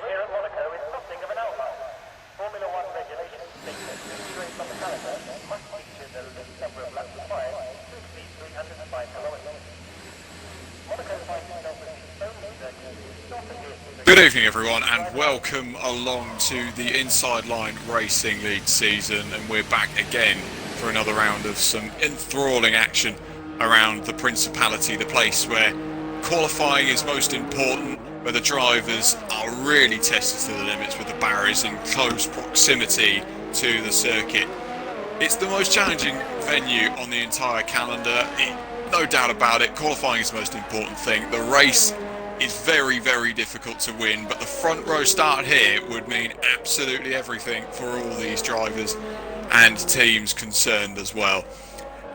here at Monaco is something of an outlier. Formula One regulations state that each race on the calendar must feature the least number of laps required to exceed 305 kilometers. Monaco finds itself as the only circuit not to be. Good evening everyone and welcome along to the Inside Line Racing League season, and we're back again for another round of some enthralling action around the Principality, the place where qualifying is most important, where the drivers are really tested to the limits with the barriers in close proximity to the circuit. It's the most challenging venue on the entire calendar, no doubt about it. Qualifying is the most important thing. The race is very, very difficult to win, but the front row start here would mean absolutely everything for all these drivers and teams concerned as well.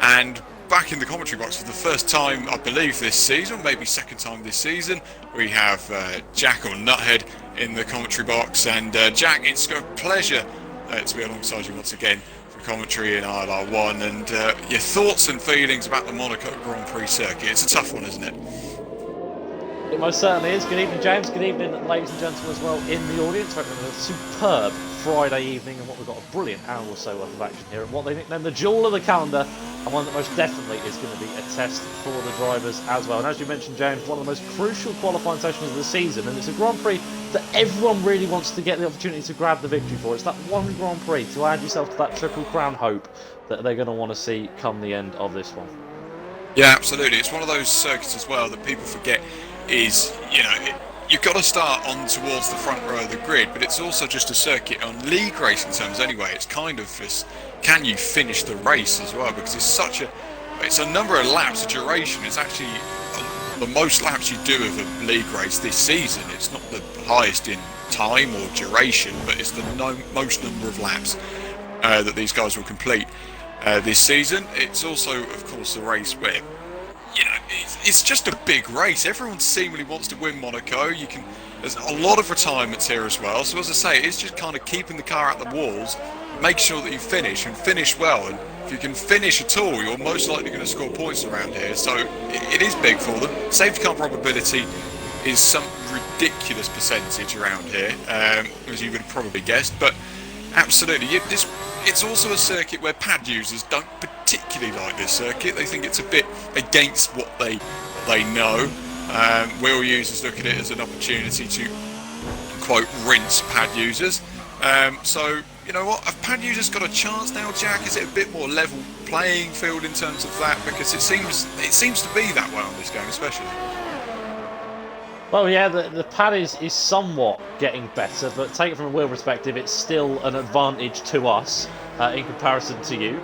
And back in the commentary box for the first time, I believe, this season, maybe second time this season, we have Jack or Nuthead in the commentary box. And Jack, it's a pleasure to be alongside you once again for commentary in ILR1, and your thoughts and feelings about the Monaco Grand Prix circuit. It's a tough one, isn't it? It most certainly is. Good evening, James. Good evening, ladies and gentlemen, as well in the audience. We're having a superb Friday evening, and what we've got a brilliant hour or so worth of action here at what they nicknamed the jewel of the calendar, and one that most definitely is going to be a test for the drivers as well. And as you mentioned, James, one of the most crucial qualifying sessions of the season, and it's a Grand Prix that everyone really wants to get the opportunity to grab the victory for. It's that one Grand Prix to add yourself to that Triple Crown hope that they're going to want to see come the end of this one. Yeah, absolutely. It's one of those circuits as well that people forget is, you've got to start on towards the front row of the grid, but it's also just a circuit on league racing terms anyway. It's kind of just, can you finish the race as well, because it's a number of laps, a duration. It's actually the most laps you do of a league race this season. It's not the highest in time or duration, but it's the most number of laps that these guys will complete this season. It's also, of course, a race where it's just a big race. Everyone seemingly wants to win Monaco. There's a lot of retirements here as well. So as I say, it's just kind of keeping the car at the walls, make sure that you finish and finish well. And if you can finish at all, you're most likely going to score points around here. So it is big for them. Safety car probability is some ridiculous percentage around here, as you would have probably guessed. But absolutely, it's also a circuit where pad users don't particularly like this circuit. They think it's a bit against what they know. Wheel users look at it as an opportunity to, quote, rinse pad users. So, you know what? Have pad users got a chance now, Jack? Is it a bit more level playing field in terms of that? Because it seems to be that way on this game, especially. Well, yeah, the pad is somewhat getting better, but take it from a wheel perspective, it's still an advantage to us in comparison to you,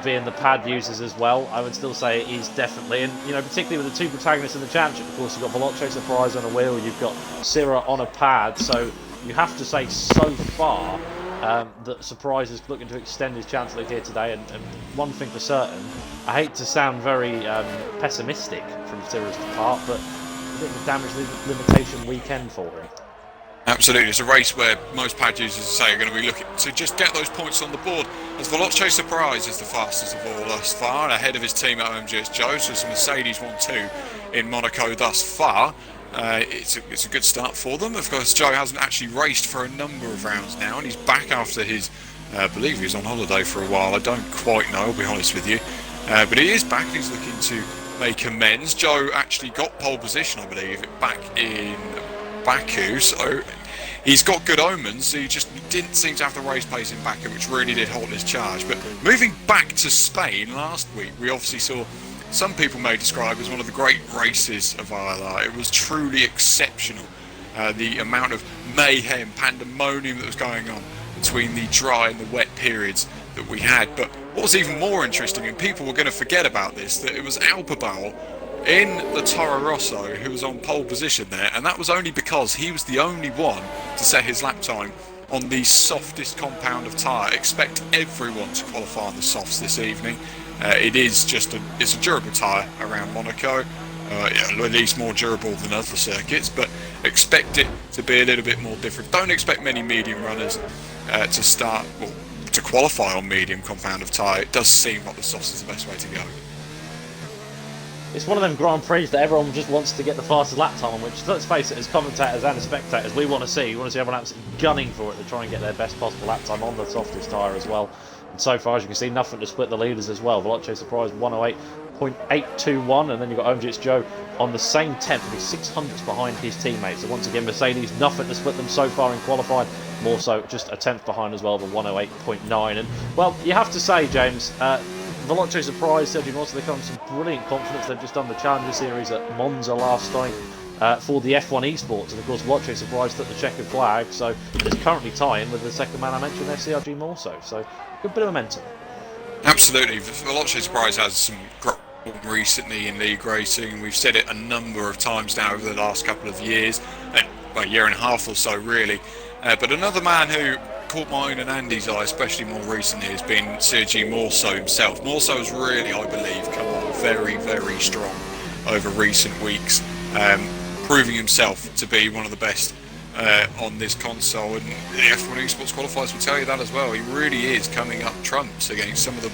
being the pad users as well. I would still say it is definitely, and particularly with the two protagonists in the championship, of course, you've got Veloce Surprise on a wheel, you've got Syrah on a pad, so you have to say so far that Surprise is looking to extend his chance lead here today, and one thing for certain, I hate to sound very pessimistic from Syrah's part, but a bit of a damage limitation weekend for him. Absolutely, it's a race where most pad users say are going to be looking to just get those points on the board. As Veloce Surprise is the fastest of all thus far, ahead of his team at OMGS Joe, so it's a Mercedes 1-2 in Monaco thus far. It's a good start for them. Of course, Joe hasn't actually raced for a number of rounds now, and he's back after his, I believe he was on holiday for a while. I don't quite know, I'll be honest with you. But he is back, and he's looking to make amends. Joe actually got pole position, I believe, back in Baku, so he's got good omens. He just didn't seem to have the race pace in Baku, which really did halt his charge. But moving back to Spain last week, we obviously saw some people may describe as one of the great races of ILR. It was truly exceptional. The amount of mayhem, pandemonium that was going on between the dry and the wet periods that we had. But what was even more interesting, and people were going to forget about this, that it was Alpabal in the Toro Rosso who was on pole position there, and that was only because he was the only one to set his lap time on the softest compound of tyre. Expect everyone to qualify on the softs this evening. It's a durable tyre around Monaco, at least more durable than other circuits, but expect it to be a little bit more different. Don't expect many medium runners to qualify on medium compound of tyre. It does seem like the softs is the best way to go. it's one of them Grand Prix that everyone just wants to get the fastest lap time on, which, let's face it, as commentators and as spectators, we want to see. We want to see everyone absolutely gunning for it to try and get their best possible lap time on the softest tyre as well. And so far, as you can see, nothing to split the leaders as well. Veloce Surprise 108.821, and then you've got OMG's Joe on the same 10th, with 600ths behind his teammates. So once again, Mercedes, nothing to split them so far in qualifying. More so, just a 10th behind as well, the 108.9. And, well, you have to say, James, Veloce Surprise, Sergio Morse, they come with some brilliant confidence. They've just done the Challenger Series at Monza last time for the F1 Esports, and of course Veloce Surprise took the checkered flag, so it's currently tying with the second man I mentioned there, CRG Morso. So good bit of momentum. Absolutely, Veloce Surprise has some great recently in league racing. We've said it a number of times now over the last couple of years, well, a year and a half or so really. But another man who caught mine and Andy's eye, especially more recently, has been Sergio Morso himself. Morso has really, I believe, come on very, very strong over recent weeks, proving himself to be one of the best on this console, and the F1 Esports qualifiers will tell you that as well. He really is coming up trumps against some of the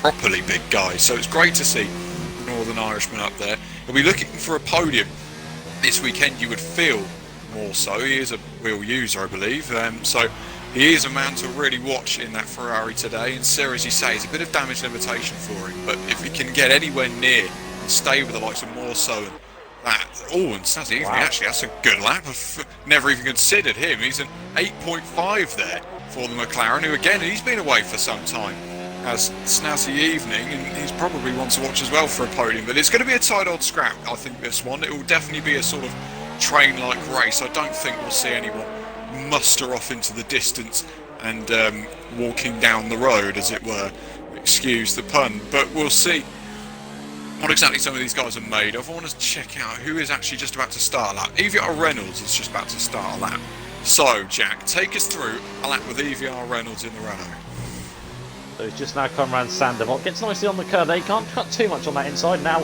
properly big guys, so it's great to see the Northern Irishman up there. He'll be looking for a podium this weekend, you would feel more so. He is a real user, I believe, so he is a man to really watch in that Ferrari today. And Sir, as you say, it's a bit of damage limitation for him, but if he can get anywhere near and stay with the likes of Morso and that, and Snazzy, wow. Actually that's a good lap. I've never even considered him. He's an 8.5 there for the McLaren, who again, he's been away for some time. Has snazzy evening, and he's probably one to watch as well for a podium. But it's going to be a tight old scrap, I think, this one. It will definitely be a sort of train-like race. I don't think we'll see anyone muster off into the distance and walking down the road, as it were. Excuse the pun. But we'll see what exactly some of these guys are made of. I want to check out who is actually just about to start a lap. EVR Reynolds is just about to start a lap. So, Jack, take us through a lap with EVR Reynolds in the Renault. So he's just now come around Sandoval, gets nicely on the curve there. He can't cut too much on that inside. Now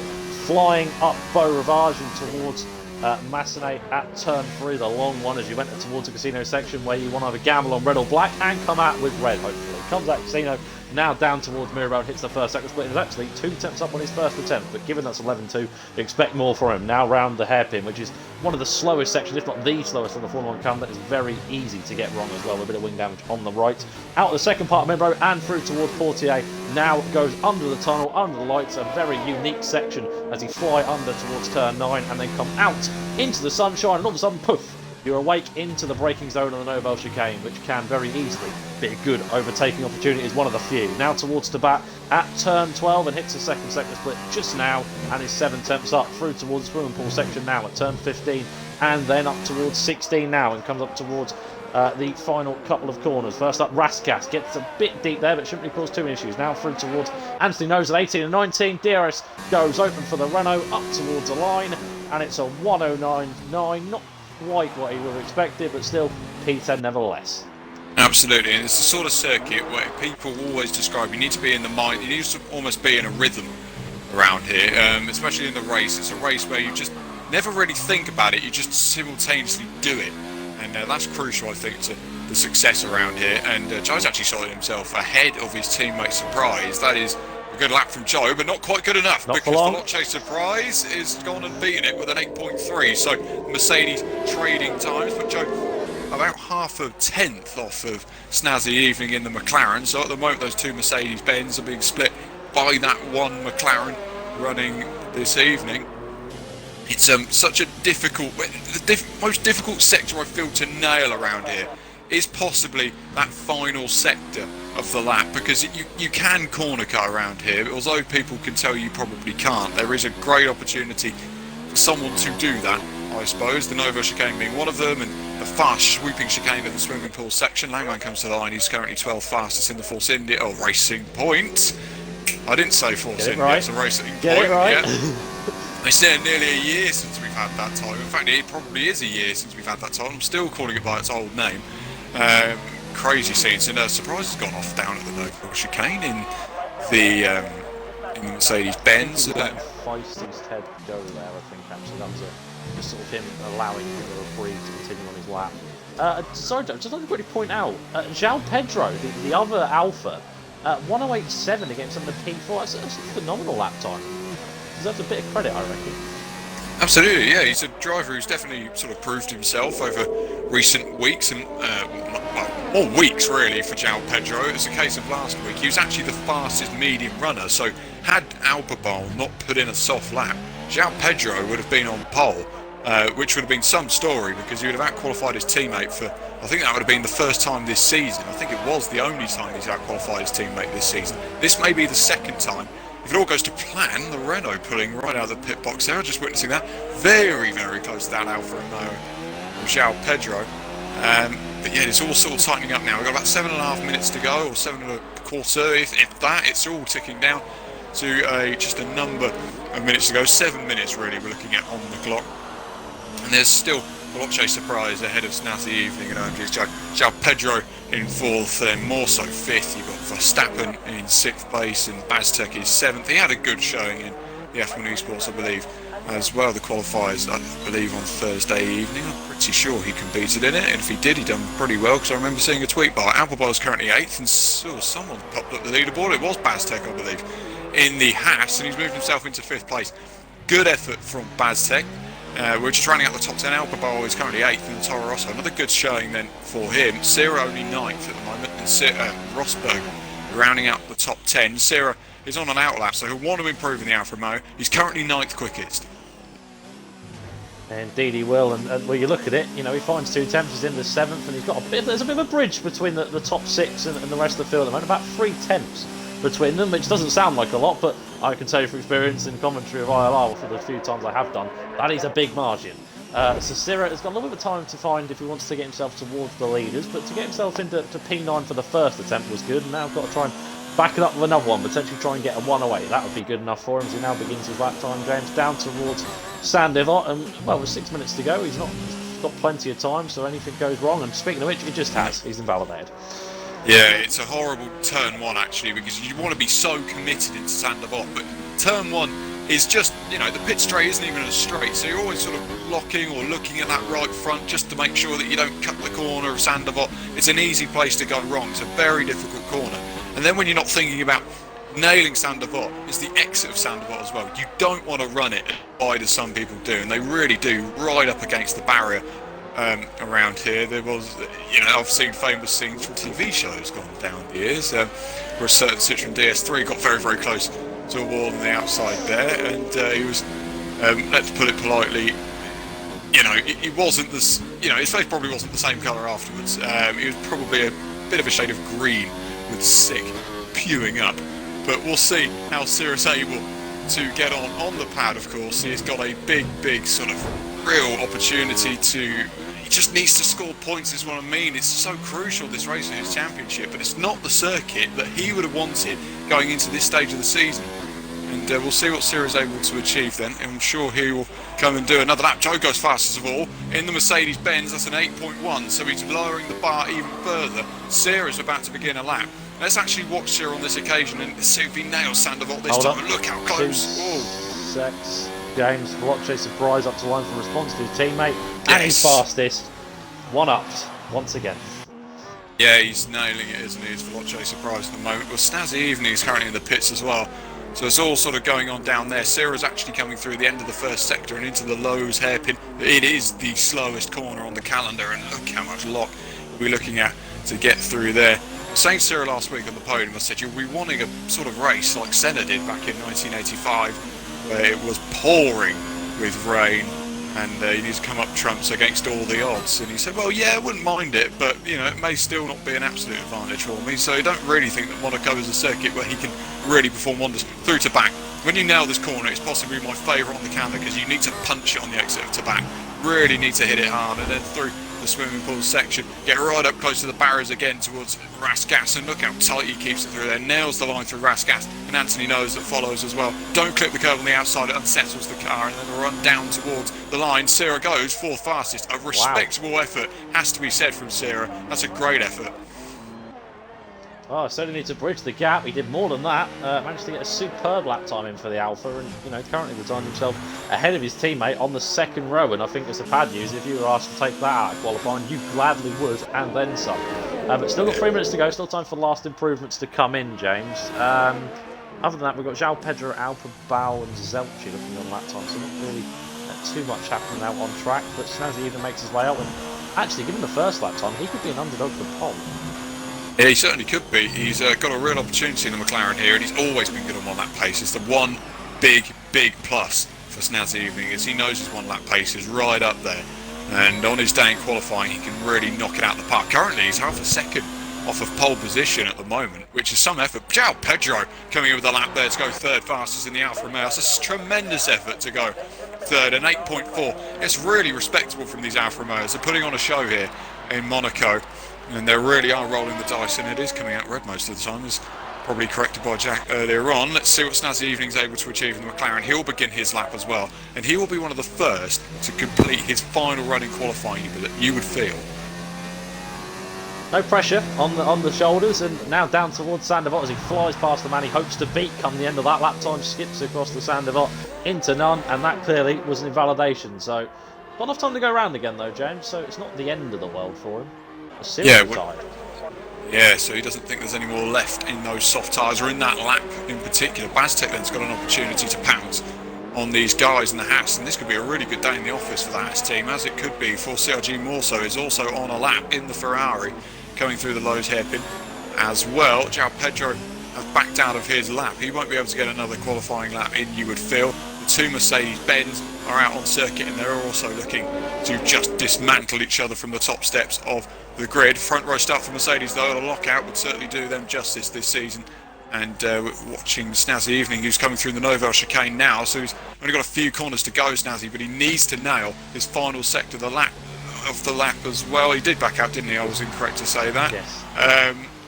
flying up Beau Rivage and towards Massenet at turn 3, the long one as you enter towards the casino section, where you want to have a gamble on red or black and come out with red, hopefully. Comes out casino, now down towards Mirror Road, hits the first second split. He's actually 2 attempts up on his first attempt, but given that's 11-2, you expect more from him. Now round the hairpin, which is one of the slowest sections, if not the slowest on the Formula 1 come, that is very easy to get wrong as well, with a bit of wing damage on the right. Out of the second part of Mirror Road and through towards Portier, now goes under the tunnel, under the lights, a very unique section as he fly under towards turn 9 and then come out into the sunshine, and all of a sudden, poof, you're awake into the braking zone on the Nobel chicane, which can very easily be a good overtaking opportunity, is one of the few. Now towards Tabat at turn 12 and hits the second split just now, and is 7 tenths up through towards the swimming pool section now at turn 15, and then up towards 16 now, and comes up towards the final couple of corners. First up, Raskas gets a bit deep there, but shouldn't really cause too many issues. Now through towards Anthony Nose at 18 and 19. DRS goes open for the Renault up towards the line, and it's a 109.9. Not quite what he would have expected, but still P10 nevertheless. Absolutely, and it's the sort of circuit where people always describe you need to be in the mind, you need to almost be in a rhythm around here, especially in the race. It's a race where you just never really think about it, you just simultaneously do it, and that's crucial, I think, to the success around here. And Joe's actually shot himself ahead of his teammate Surprise. That is a good lap from Joe, but not quite good enough, because Veloce Surprise is gone and beaten it with an 8.3. So Mercedes trading times, but Joe about half a tenth off of snazzy evening in the McLaren. So at the moment, those two Mercedes-Benz are being split by that one McLaren running this evening. It's such a difficult, most difficult sector I feel to nail around here is possibly that final sector of the lap, because you can corner cut around here, although people can tell you probably can't. There is a great opportunity for someone to do that, I suppose, the Novo chicane being one of them, and the fast sweeping chicane of the swimming pool section. Langman comes to the line, he's currently 12th fastest in the Force India, Racing Point. I didn't say Force India, right. It's a Racing Point. Get it right. Yeah. They say nearly a year since we've had that time. In fact, it probably is a year since we've had that time. I'm still calling it by its old name. Crazy scenes, and Surprise has gone off down at the Novo chicane in the Mercedes-Benz. Feist Ted go there, I think, actually. That was just sort of him allowing the referee to continue on his lap. Sorry, Joe, just like to quickly point out, João Pedro, the other Alpha, 108.7 against on the P4. That's a phenomenal lap time. deserves a bit of credit, I reckon. Absolutely, yeah. He's a driver who's definitely sort of proved himself over recent weeks and more weeks really for João Pedro. It was a case of last week. He was actually the fastest medium runner. So had Albabal not put in a soft lap, João Pedro would have been on pole, which would have been some story because he would have outqualified his teammate for. I think that would have been the first time this season. I think it was the only time he's outqualified his teammate this season. This may be the second time. If it all goes to plan, the Renault pulling right out of the pit box there, just witnessing that. Very, very close to that Alfa Romeo from João Pedro. But yeah, it's all sort of tightening up now. We've got about 7.5 minutes to go, or 7.25, if that. It's all ticking down to just a number of minutes to go. 7 minutes really we're looking at on the clock. And there's still Veloce surprise ahead of Snazzy Evening and OMG's João Pedro in 4th, and more so 5th. You've got Verstappen in 6th place and Baztek is 7th. He had a good showing in the F1 Esports, I believe, as well. The qualifiers, I believe, on Thursday evening. I'm pretty sure he competed in it, and if he did, he done pretty well, because I remember seeing a tweet bar. Albabal is currently 8th, and someone popped up the leaderboard. It was Baztek, I believe, in the Haas, and he's moved himself into 5th place. Good effort from Baztek. We're just rounding out the top 10. Albabal is currently 8th in the Toro Rosso. Another good showing then for him. Sierra only 9th at the moment, and Rosberg rounding out the top 10. Sierra is on an outlap, so he'll want to improve in the Alfa Romeo. He's currently 9th quickest. Indeed he will, and when you look at it, you know, he finds 2 attempts, he's in the 7th, and there's a bit of a bridge between the top 6 and the rest of the field at the moment, about 3 tenths between them, which doesn't sound like a lot, but I can tell you from experience and commentary of ILR for the few times I have done, that is a big margin. So Sierra has got a little bit of time to find if he wants to get himself towards the leaders, but to get himself into P9 for the first attempt was good, and now got to try and back it up with another one, potentially try and get a 1 away. That would be good enough for him as he now begins his lap time. James down towards Sandivot, and well, with 6 minutes to go, he's got plenty of time, so anything goes wrong, and speaking of which, it just has. He's invalidated. Yeah, it's a horrible turn 1 actually, because you want to be so committed into Sandivot, but turn 1 is just, you know, the pit straight isn't even as straight, so you're always sort of locking or looking at that right front just to make sure that you don't cut the corner of Sandivot. It's an easy place to go wrong. It's a very difficult corner. And then when you're not thinking about nailing Sandivot, it's the exit of Sandivot as well. You don't want to run it wide as some people do, and they really do, right up against the barrier. Around here, there was, you know, I've seen famous scenes from TV shows gone down the years, where a certain Citroen DS3 got very, very close to a wall on the outside there, and he was, let's put it politely, you know, it wasn't this, you know, his face probably wasn't the same colour afterwards. He was probably a bit of a shade of green with sick pewing up, but we'll see how Sierra's able to get on the pad. Of course, he's got a big sort of real opportunity to. He just needs to score points, is what I mean. It's so crucial, this race in his championship, but it's not the circuit that he would have wanted going into this stage of the season. And we'll see what Sierra's able to achieve then. I'm sure he will come and do another lap. Joe goes fastest of all in the Mercedes-Benz. That's an 8.1, so he's lowering the bar even further. Sierra's about to begin a lap. Let's actually watch Sierra on this occasion and see if he nails Sandivot this time. And look how close. 6. James Veloce surprise up to line for response to his teammate, and he's fastest. 1-upped once again. Yeah, he's nailing it, isn't he? It's Veloce surprise at the moment. Well, Snazzy Evening is currently in the pits as well, so it's all sort of going on down there. Sierra's actually coming through the end of the first sector and into the Lowe's hairpin. It is the slowest corner on the calendar, and look how much lock we'll be looking at to get through there. Saying Sierra last week on the podium, I said you'll be wanting a sort of race like Senna did back in 1985, where it was pouring with rain and you need to come up trumps against all the odds. And he said, well, yeah, I wouldn't mind it, but you know, it may still not be an absolute advantage for me. So I don't really think that Monaco is a circuit where he can really perform wonders. Through to back. When you nail this corner, it's possibly my favourite on the calendar because you need to punch it on the exit of to back. Really need to hit it hard, and then through the swimming pool section, get right up close to the barriers again towards Rasgas, and look how tight he keeps it through there, nails the line through Rasgas, and Anthony knows that follows as well. Don't clip the curve on the outside, it unsettles the car, and then run down towards the line. Sierra goes 4th fastest, a respectable effort, has to be said from Sierra. That's a great effort. Oh, certainly need to bridge the gap. He did more than that. Managed to get a superb lap time in for the Alpha, and you know, currently resigned himself ahead of his teammate on the second row. And I think as a pad user, if you were asked to take that out of qualifying, you gladly would, and then some. But still got 3 minutes to go. Still time for last improvements to come in, James. other than that, we've got João Pedro, Alpabao and Zelchi looking on lap time, so not really too much happening out on track, but Snazzy even makes his way out, and actually, given the first lap time, he could be an underdog for pole. Yeah, he certainly could be. He's got a real opportunity in the McLaren here, and he's always been good on that pace. It's the one big plus for Snazzy Evening, is he knows his one lap pace is right up there, and on his day in qualifying, he can really knock it out of the park. Currently, he's half a second off of pole position at the moment, which is some effort. João Pedro coming in with a lap there to go third fastest in the Alfa Romeo. It's a tremendous effort to go third, and 8.4. It's really respectable from these Alfa Romeos. They're putting on a show here in Monaco, and they really are rolling the dice, and it is coming out red most of the time, as probably corrected by Jack earlier on. Let's see what Snazzy Evening's able to achieve in the McLaren. He'll begin his lap as well, and he will be one of the first to complete his final run in qualifying, you would feel. No pressure on the shoulders, and now down towards Sandevot as he flies past the man he hopes to beat come the end of that lap time, skips across the Sandevot into none, and that clearly was an invalidation. So, got enough time to go around again though, James, so it's not the end of the world for him. A serious tyre. Yeah, so he doesn't think there's any more left in those soft tyres, or in that lap in particular. Baztek then's got an opportunity to pounce on these guys in the Haas, and this could be a really good day in the office for the Haas team, as it could be for CRG Morso, is also on a lap in the Ferrari, coming through the Lowe's hairpin as well. João Pedro has backed out of his lap. He won't be able to get another qualifying lap in, you would feel. The two Mercedes-Benz are out on circuit, and they're also looking to just dismantle each other from the top steps of the grid. Front row start for Mercedes though, a lockout would certainly do them justice this season. And watching Snazzy Evening, who's coming through the Novel chicane now, so he's only got a few corners to go, Snazzy, but he needs to nail his final sector of the lap as well. He did back out, didn't he? I was incorrect to say that. Yes.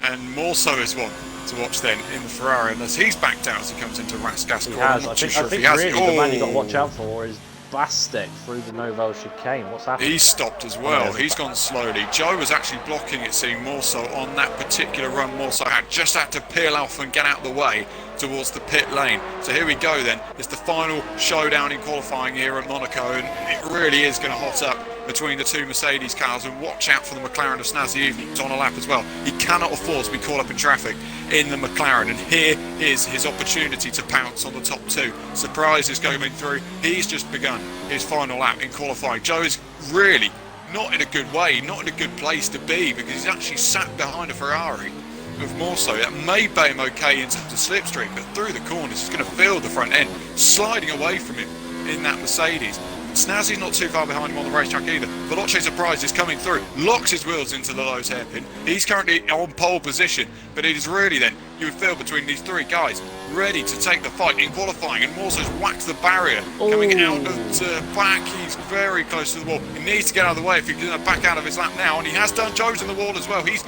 And more so is one to watch then in the Ferrari, unless he's backed out as he comes into Rasgas. He has. I think really the man you got to watch out for is Bastek through the Novel chicane. What's happened? He's stopped as well. He's gone slowly. Joe was actually blocking it, seeing more so on that particular run. More so had to peel off and get out of the way towards the pit lane. So here we go then. It's the final showdown in qualifying here at Monaco, and it really is going to hot up between the two Mercedes cars, and watch out for the McLaren of Snazzy Evening. He's on a lap as well. He cannot afford to be caught up in traffic in the McLaren, and here is his opportunity to pounce on the top two. Surprise is coming through. He's just begun his final lap in qualifying. Joe is really not in a good way, not in a good place to be, because he's actually sat behind a Ferrari with more so. That may pay him okay in terms of slipstream, but through the corners he's going to feel the front end sliding away from him in that Mercedes. Snazzy's not too far behind him on the racetrack either. Veloce Surprise is coming through, locks his wheels into the Lowe's hairpin. He's currently on pole position, but it is really then, you would feel, between these three guys ready to take the fight in qualifying, and Morso's whacked the barrier. Coming out of the back, he's very close to the wall. He needs to get out of the way if he's going to back out of his lap now, and he has done. Joe's in the wall as well. He's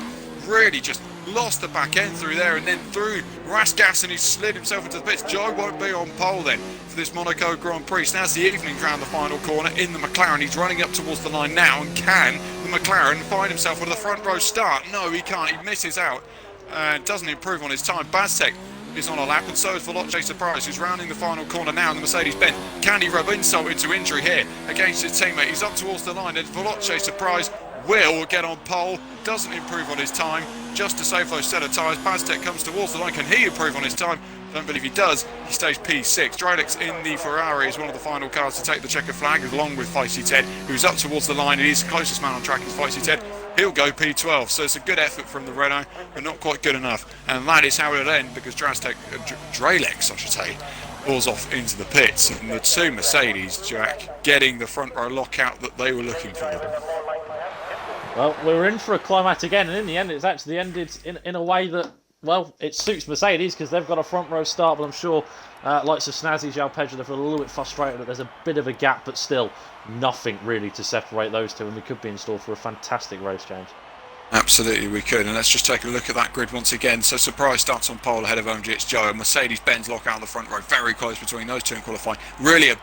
really just lost the back end through there, and then through Rasgas, and he's slid himself into the pits. Joe won't be on pole then for this Monaco Grand Prix. So now's the evening round the final corner in the McLaren. He's running up towards the line now, and can the McLaren find himself with a front row start? No, he can't. He misses out and doesn't improve on his time. Baztek is on a lap, and so is Veloce Surprise, who's rounding the final corner now in the Mercedes-Benz. Can he rub insult into injury here against his teammate? He's up towards the line, and Veloce Surprise will get on pole, doesn't improve on his time, just to save those set of tyres. Baztek comes towards the line. Can he improve on his time? I don't believe he does. He stays P6. Drylix in the Ferrari is one of the final cars to take the checker flag, along with Feisty Ted, who's up towards the line, and he's the closest man on track is Feisty Ted. He'll go P12, so it's a good effort from the Renault, but not quite good enough. And that is how it'll end, because Drylix, I should say, pulls off into the pits, and the two Mercedes, Jack, getting the front row lockout that they were looking for. Well, we were in for a climax again, and in the end it's actually ended in a way that, well, it suits Mercedes because they've got a front row start, but I'm sure likes of Snazzy, João Pedro, they're a little bit frustrated that there's a bit of a gap, but still nothing really to separate those two, and we could be in store for a fantastic race, James. Absolutely, we could, and let's just take a look at that grid once again. So Surprise starts on pole ahead of OMG's Joe, and Mercedes-Benz lock out on the front row, very close between those two in qualifying. Really a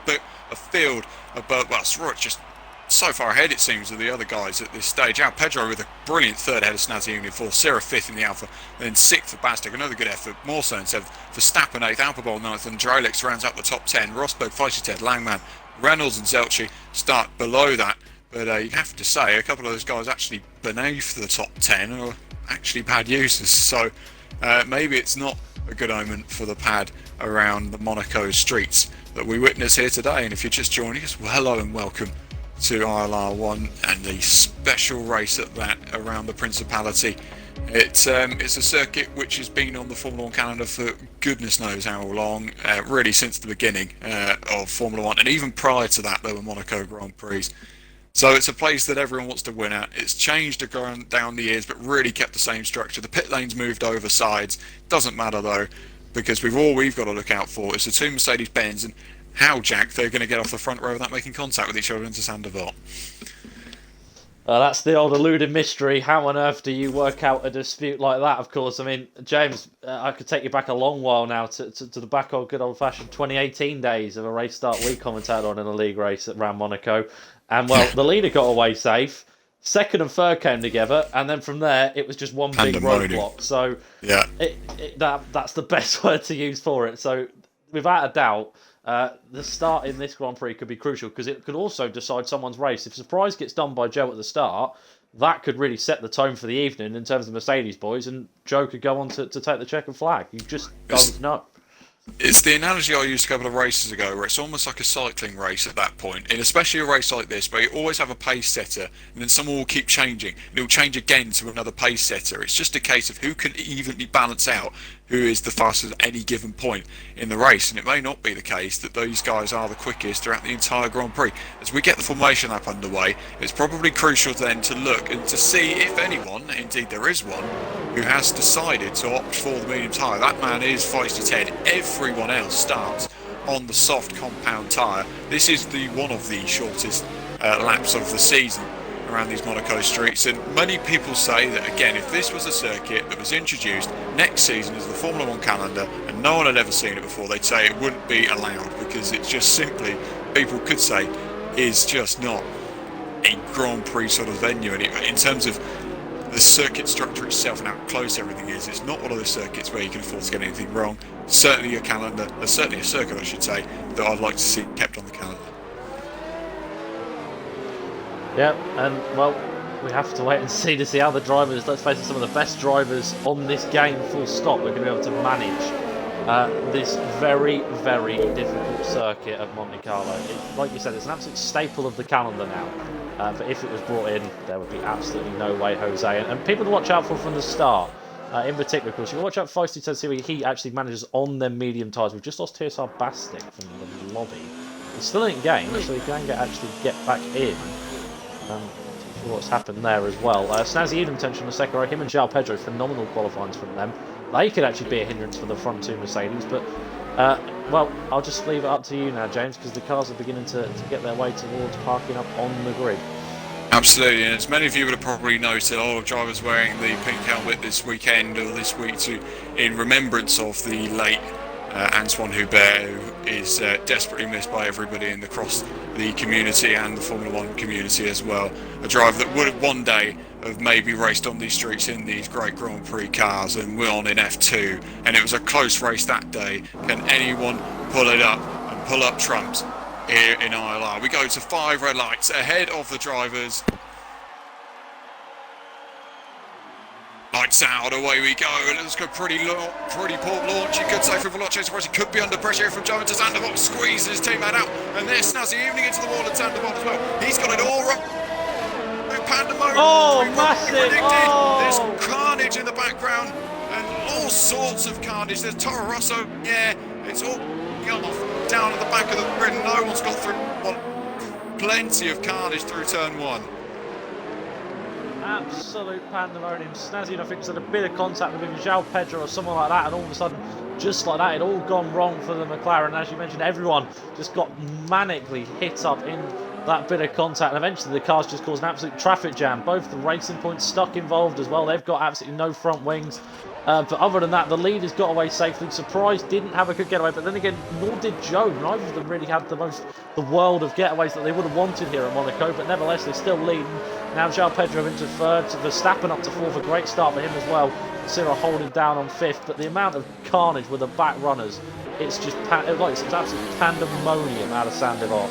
field of both, well, it's just so far ahead, it seems, of the other guys at this stage. João Pedro with a brilliant third ahead of Snazzy Evening, fourth, Sarah fifth in the Alpha, then sixth for Baztek, another good effort, more so in seventh, Verstappen eighth, Alphabol ninth, and Drylix rounds up the top 10. Rosberg, Feisty, Langman, Reynolds and Zelchi start below that, but you have to say a couple of those guys actually beneath the top 10 are actually bad users, so maybe it's not a good omen for the pad around the Monaco streets that we witness here today. And if you're just joining us, well, hello and welcome to ILR1 and the special race at that around the Principality. It's a circuit which has been on the Formula 1 calendar for goodness knows how long, really since the beginning of Formula 1, and even prior to that there were Monaco Grand Prix. So it's a place that everyone wants to win at. It's changed down the years, but really kept the same structure. The pit lanes moved over sides. Doesn't matter though, because all we've got to look out for is the two Mercedes-Benz and how, Jack, they're going to get off the front row without making contact with each other into Saint Devote. That's the old eluding mystery. How on earth do you work out a dispute like that, of course? I mean, James, I could take you back a long while now to the back old good old-fashioned 2018 days of a race start we commentated on in a league race around Monaco. And, well, the leader got away safe. Second and third came together. And then from there, it was just one big roadblock. So yeah, that's the best word to use for it. So, without a doubt, the start in this Grand Prix could be crucial because it could also decide someone's race. If surprise gets done by Joe at the start, that could really set the tone for the evening in terms of Mercedes boys, and Joe could go on to take the checkered flag. You just don't know. It's the analogy I used a couple of races ago, where it's almost like a cycling race at that point, and especially a race like this, where you always have a pace setter, and then someone will keep changing, and it'll change again to another pace setter. It's just a case of who can evenly balance out who is the fastest at any given point in the race, and it may not be the case that those guys are the quickest throughout the entire Grand Prix. As we get the formation lap underway, it's probably crucial then to look and to see if anyone, indeed there is one, who has decided to opt for the medium tyre. That man is Feisty Ted. Everyone else starts on the soft compound tyre. This is one of the shortest laps of the season around these Monaco streets, and many people say that, again, if this was a circuit that was introduced next season as the Formula 1 calendar and no one had ever seen it before, they'd say it wouldn't be allowed, because it's just simply, people could say, is just not a Grand Prix sort of venue anyway. In terms of the circuit structure itself and how close everything is, it's not one of those circuits where you can afford to get anything wrong. Certainly a calendar, certainly a circuit I should say, that I'd like to see kept on the calendar. Yeah, and, well, we have to wait and see how the drivers, let's face it, some of the best drivers on this game, full stop, are going to be able to manage this very, very difficult circuit at Monte Carlo. Like you said, it's an absolute staple of the calendar now. But if it was brought in, there would be absolutely no way, Jose. And people to watch out for from the start. In particular, of course, you can watch out for Feisty Ted, see where he actually manages on them medium tyres. We've just lost TSR Bastic from the lobby. He's still in game, so he can actually get back in. Not sure what's happened there as well. Snazzy Edom tension on the second row. Him and João Pedro, phenomenal qualifying from them. They could actually be a hindrance for the front two Mercedes, but well, I'll just leave it up to you now, James, because the cars are beginning to get their way towards parking up on the grid. Absolutely, and as many of you would have probably noticed, a lot of drivers wearing the pink helmet this weekend or this week in remembrance of the late Antoine Hubert, who is desperately missed by everybody across the community and the Formula 1 community as well. A driver that would have one day have maybe raced on these streets in these great Grand Prix cars and won in F2, and it was a close race that day. Can anyone pull it up and pull up trumps here in ILR? We go to 5 red lights ahead of the drivers. Lights out, away we go, and it's a pretty poor launch, you could say, from Veloce. He could be under pressure from Joe into Saint Devote, squeezes his teammate out, and there's Snazzy evening into the wall at Saint Devote as well. He's got it all right. Pandemonium. Oh, massive! Oh. There's carnage in the background, and all sorts of carnage. There's Toro Rosso, yeah, it's all off down at the back of the grid, and no one's got through one. Plenty of carnage through turn 1. Absolute pandemonium. Snazzy, I think, has had a bit of contact with João Pedro or someone like that, and all of a sudden, just like that, it all gone wrong for the McLaren. As you mentioned, everyone just got manically hit up in that bit of contact, and eventually the cars just caused an absolute traffic jam. Both the Racing Points stuck involved as well. They've got absolutely no front wings. But other than that, the leaders got away safely. Surprise didn't have a good getaway, but then again, nor did Joe. Neither of them really had the world of getaways that they would have wanted here at Monaco, but nevertheless, they're still leading. Now João Pedro into 3rd, Verstappen up to 4th, a great start for him as well. Cyril holding down on 5th, but the amount of carnage with the back runners, it's just it's absolute pandemonium out of Saint Devote.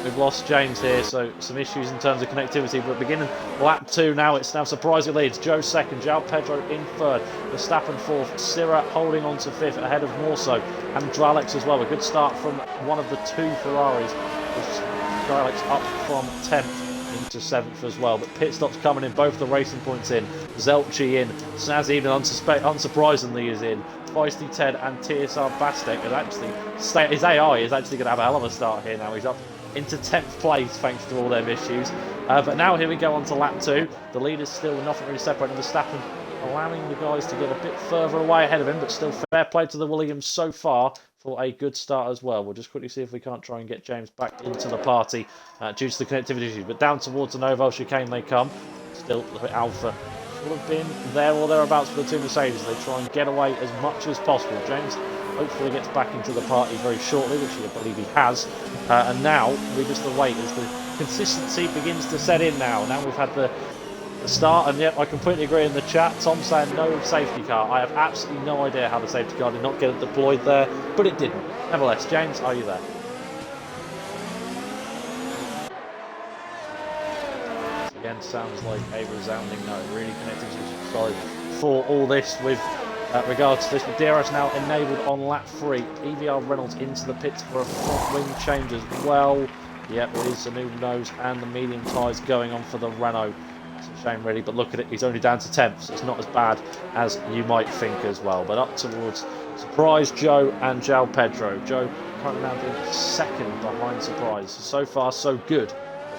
we've lost James here, so some issues in terms of connectivity. But beginning lap 2 now, it's now surprising leads. Joe second, João Pedro in third, Verstappen fourth, Sirra holding on to fifth ahead of Morso and Dralex as well. A good start from one of the 2 Ferraris, with Dralex up from 10th into 7th as well. But pit stops coming in, both the racing points in, Zelchi in, Snaz even unsurprisingly is in. Feisty Ted and TSR Bastek is actually, his AI is actually going to have a hell of a start here now. He's up into 10th place thanks to all their issues. But now here we go on to lap 2. The leader's still nothing really separating Verstappen, allowing the guys to get a bit further away ahead of him, but still fair play to the Williams so far for a good start as well. We'll just quickly see if we can't try and get James back into the party due to the connectivity issues. But down towards the Novo chicane they come. Still Alpha will have been there or thereabouts for the 2 Mercedes. They try and get away as much as possible. James hopefully gets back into the party very shortly, which I believe he has. And now we just await as the consistency begins to set in now. Now we've had the start, and yet I completely agree in the chat. Tom saying no safety car. I have absolutely no idea how the safety car did not get it deployed there, but it didn't. Nevertheless, James, are you there? Again, sounds like a resounding no. Really connected to solid for all this with regards to this. But DRS now enabled on lap 3. EVR Reynolds into the pits for a front wing change as well. Yep, it is the new nose and the medium tyres going on for the Renault. It's a shame really, but look at it, he's only down to 10th, so it's not as bad as you might think as well. But up towards Surprise, Joe and João Pedro. Joe currently now doing 2nd behind Surprise. So far so good.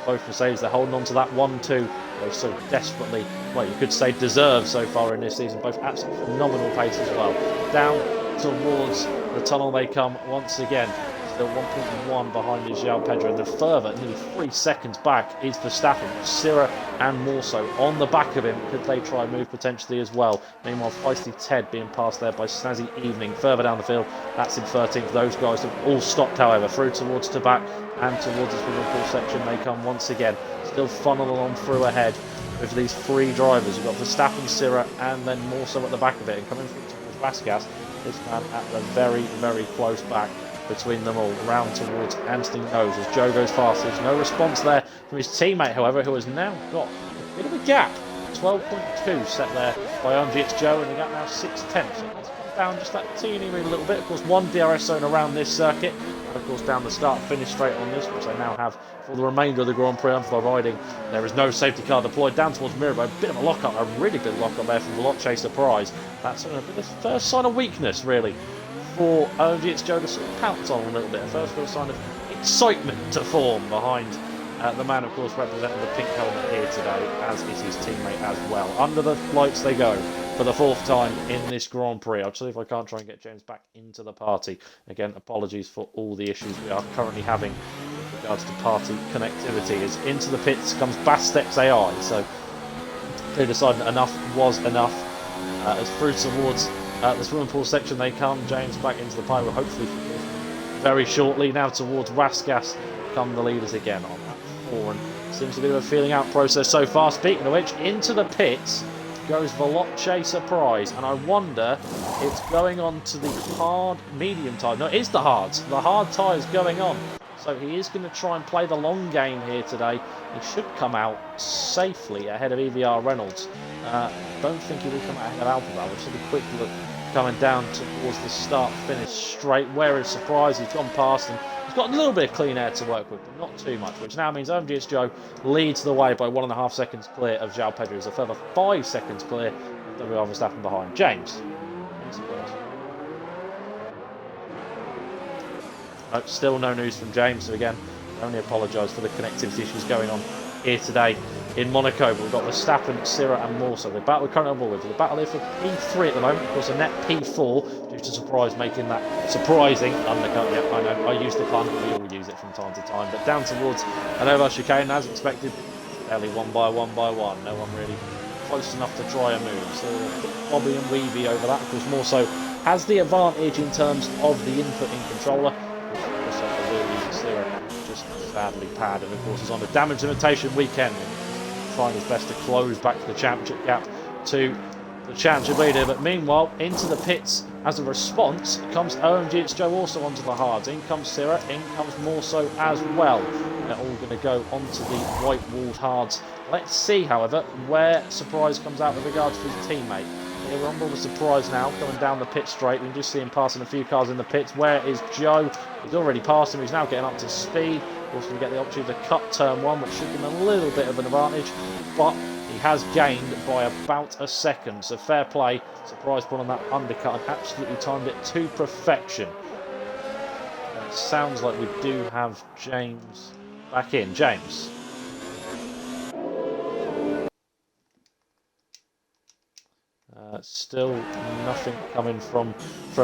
Both Mercedes, they're holding on to that 1-2 they so desperately, well, you could say deserve so far in this season. Both absolutely phenomenal pace as well. Down towards the tunnel they come once again. Still 1.1 behind is João Pedro, and the further, nearly 3 seconds back, is Verstappen. Sirra and Morso on the back of him. Could they try and move potentially as well? Meanwhile, Feisty Ted being passed there by Snazzy Evening. Further down the field, that's in 13th. Those guys have all stopped, however, through towards Tabac and towards the swimming pool section they come once again. Still funneling on through ahead with these 3 drivers. We've got Verstappen, Sirra, and then Morso at the back of it. And coming through towards Vasquez, this man at the very, very close back between them all, round towards Anthony Nose as Joe goes fast. There's no response there from his teammate, however, who has now got a bit of a gap. 12.2 set there by ILRGT Joe, and the gap now 6 tenths. So it's come down just that teeny weeny little bit. Of course, 1 DRS zone around this circuit, and of course down the start finish straight on this, which they now have for the remainder of the Grand Prix unproviding there is no safety car deployed. Down towards Mirabeau, a bit of a lock-up, a really good lock-up there from Veloce Surprise. That's a bit of the first sign of weakness, really, for ILRGT Joe to sort of pounce on a little bit. A first real sign of excitement to form behind the man, of course, representing the pink helmet here today, as is his teammate as well. Under the lights they go for the 4th time in this Grand Prix. I'll see if I can't try and get James back into the party. Again, apologies for all the issues we are currently having with regards to party connectivity. As into the pits comes Bastek's AI, so they decided enough was enough. As through towards the swimming pool section they come. James back into the party, will hopefully very shortly. Now towards Raskas come the leaders again on that 4, and seems to be a feeling out process so far. Speaking of which, into the pits goes Veloce Surprise, and I wonder it's going on to the hard medium tyre. No, it is the hards. The hard tyres going on. So he is going to try and play the long game here today. He should come out safely ahead of EVR Reynolds. Don't think he will come out ahead of Alpha. We'll just have a quick look coming down towards the start-finish straight. Where is Surprise? He's gone past, and he's got a little bit of clean air to work with, but not too much, which now means ILRGT Joe leads the way by 1.5 seconds clear of João Pedro. He's a further 5 seconds clear of WR Verstappen behind. James. No, still no news from James, so again, I only apologise for the connectivity issues going on here today in Monaco. But we've got Verstappen, Sirra and Morso. The battle we're currently on board with. The battle here for P3 at the moment. Of course, a net P4 due to Surprise making that surprising undercut. Yep, I know, I use the pun. We all use it from time to time. But down towards an over chicane, as expected, barely one by one. No one really close enough to try a move. So Bobby and Weavy over that. Of course, Morso has the advantage in terms of the input in controller. Just sadly pad, and of course is on a damage limitation weekend, trying his best to close back to the championship gap to the championship leader. But meanwhile, into the pits as a response comes ILRGT Joe also onto the hards. In comes Sirra, in comes Morso as well. they're all going to go onto the white-walled hards. Let's see, however, where Surprise comes out with regards to his teammate. Yeah, we're on board with Surprise now, going down the pit straight. We can just see him passing a few cars in the pits. Where is Joe? He's already passed him. He's now getting up to speed. Also, we get the opportunity to cut turn one, which should give him a little bit of an advantage, but he has gained by about a second. So fair play. Surprise put on that undercut and absolutely timed it to perfection. And it sounds like we do have James back in. James. Still nothing coming from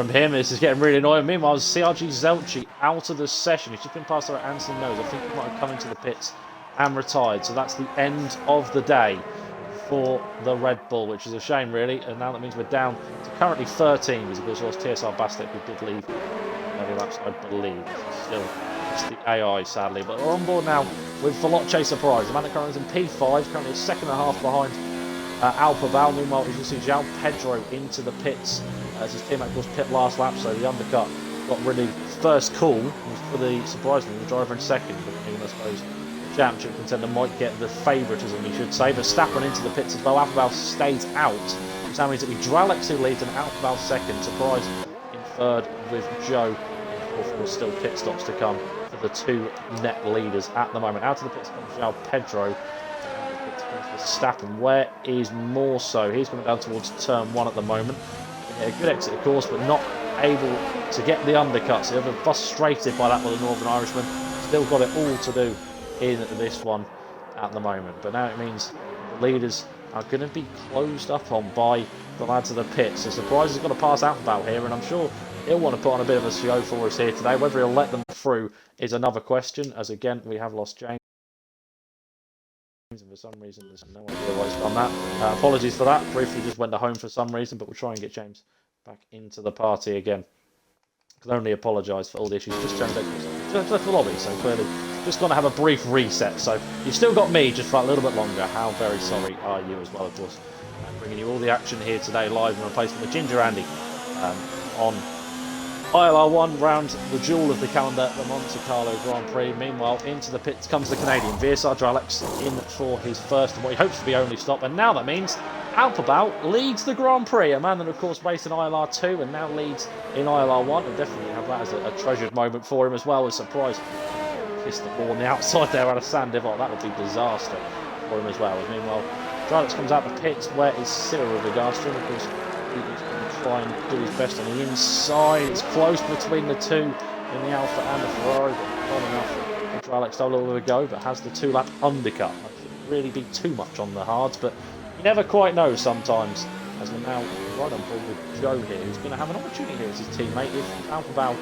him. This is getting really annoying. Meanwhile, CRG Zelchi out of the session. He's just been passed over Anson Nose. I think he might have come into the pits and retired. So that's the end of the day for the Red Bull, which is a shame, really. And now that means we're down to currently 13 because, of course, lost TSR Bastek, who did leave early laps, I believe. Still, it's the AI, sadly. But we're on board now with Veloce Surprise. The man that currently is in P5, currently a second and a half behind Alpha Val. Meanwhile, as you see, João Pedro into the pits as his teammate was pit last lap, so the undercut got really first call for the surprisingly the driver in second. But even I suppose the championship contender might get the favouritism, we should say. But Verstappen into the pits as well. Alpha Val stays out, which now means that we Dralex who leads and Alpha Val second. Surprise in third with Joe. And fourth, still pit stops to come for the two net leaders at the moment. Out of the pits comes João Pedro. Verstappen, where is more so? He's coming down towards turn one at the moment. A good exit, of course, but not able to get the undercut. So they're frustrated by that with the Northern Irishman. Still got it all to do in this one at the moment. But now it means the leaders are going to be closed up on by the lads of the pit. So Surprise has got to pass out about here, and I'm sure he'll want to put on a bit of a show for us here today. Whether he'll let them through is another question, as again we have lost James. And for some reason, there's no idea why he's done that. Apologies for that. Briefly just went to home for some reason, but we'll try and get James back into the party again. I can only apologise for all the issues. Just left the lobby, so clearly just going to have a brief reset. So you've still got me just for a little bit longer. How very sorry are you as well, of course. I'm bringing you all the action here today live in replacement of Ginger Andy on ILR1 round the jewel of the calendar, the Monte Carlo Grand Prix. Meanwhile, into the pits comes the Canadian. VSR Dralex in for his first and what he hopes to be only stop. And now that means Alphabal leads the Grand Prix. A man that, of course, raced in ILR2 and now leads in ILR1. And definitely have that as a treasured moment for him as well. As surprise, kissed the ball on the outside there out of San Divot. That would be disaster for him as well. And meanwhile, Dralex comes out the pits. Where is Cyril with regards to him? Of course, he's going to try and do his best on the inside. It's close between the two in the Alpha and the Ferrari, but not enough. Dralex stole a little bit of a go, but has the two-lap undercut. That shouldn't really be too much on the hards, but you never quite know sometimes. As we're now right on board with Joe here, who's going to have an opportunity here as his teammate. If Alphabal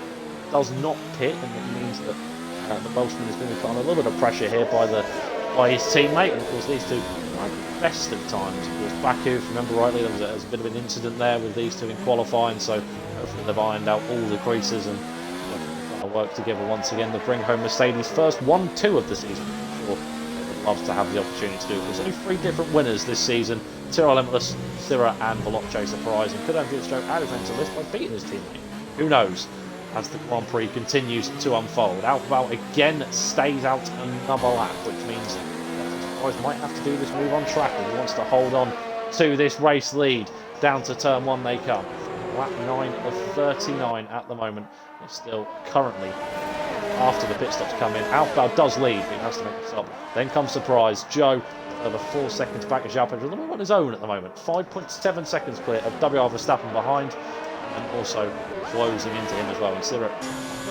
does not pit, then it means that the Welshman is going to put on a little bit of pressure here by his teammate. And of course, these two are best of times. Of course, Baku, if you remember rightly, there was a bit of an incident there with these two in qualifying, so hopefully they've ironed out all the creases and they'll work together once again to bring home Mercedes' first 1-2 of the season. I'm sure they would love to have the opportunity to do it. There's only 3 different winners this season: Tyrrell Limitless, Syrah and Veloce Surprise, and could Andrew Stroke add his to the list by beating his teammate? Who knows? As the Grand Prix continues to unfold. Alphabal again stays out another lap, which means Surprise might have to do this move on track if he wants to hold on to this race lead. Down to turn 1 they come. Lap 9 of 39 at the moment. It's still currently, after the pit stops come in, Alphabal does lead, but he has to make a stop. Then comes Surprise. Joe over 4 seconds back at João Pedro. A little on his own at the moment. 5.7 seconds clear of WR Verstappen behind, and also closing into him as well. And Syrah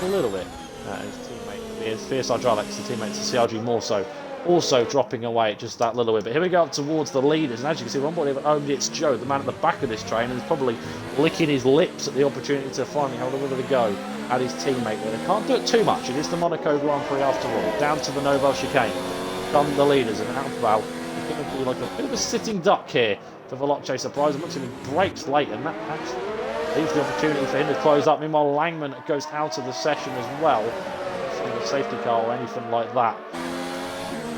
a little bit. His teammate, his VSR Dralex, the teammate to CRG more so, also dropping away just that little bit. But here we go up towards the leaders, and as you can see, we're on board here, only it's Joe, the man at the back of this train, and he's probably licking his lips at the opportunity to finally have a little bit of a go at his teammate. But they can't do it too much. It is the Monaco Grand Prix after all. Down to the Novel chicane come the leaders, and Alphabal is going to be like a bit of a sitting duck here for Veloce Surprise. It looks like he breaks late, and that actually leaves the opportunity for him to close up. Meanwhile, Langman goes out of the session as well. A safety car or anything like that.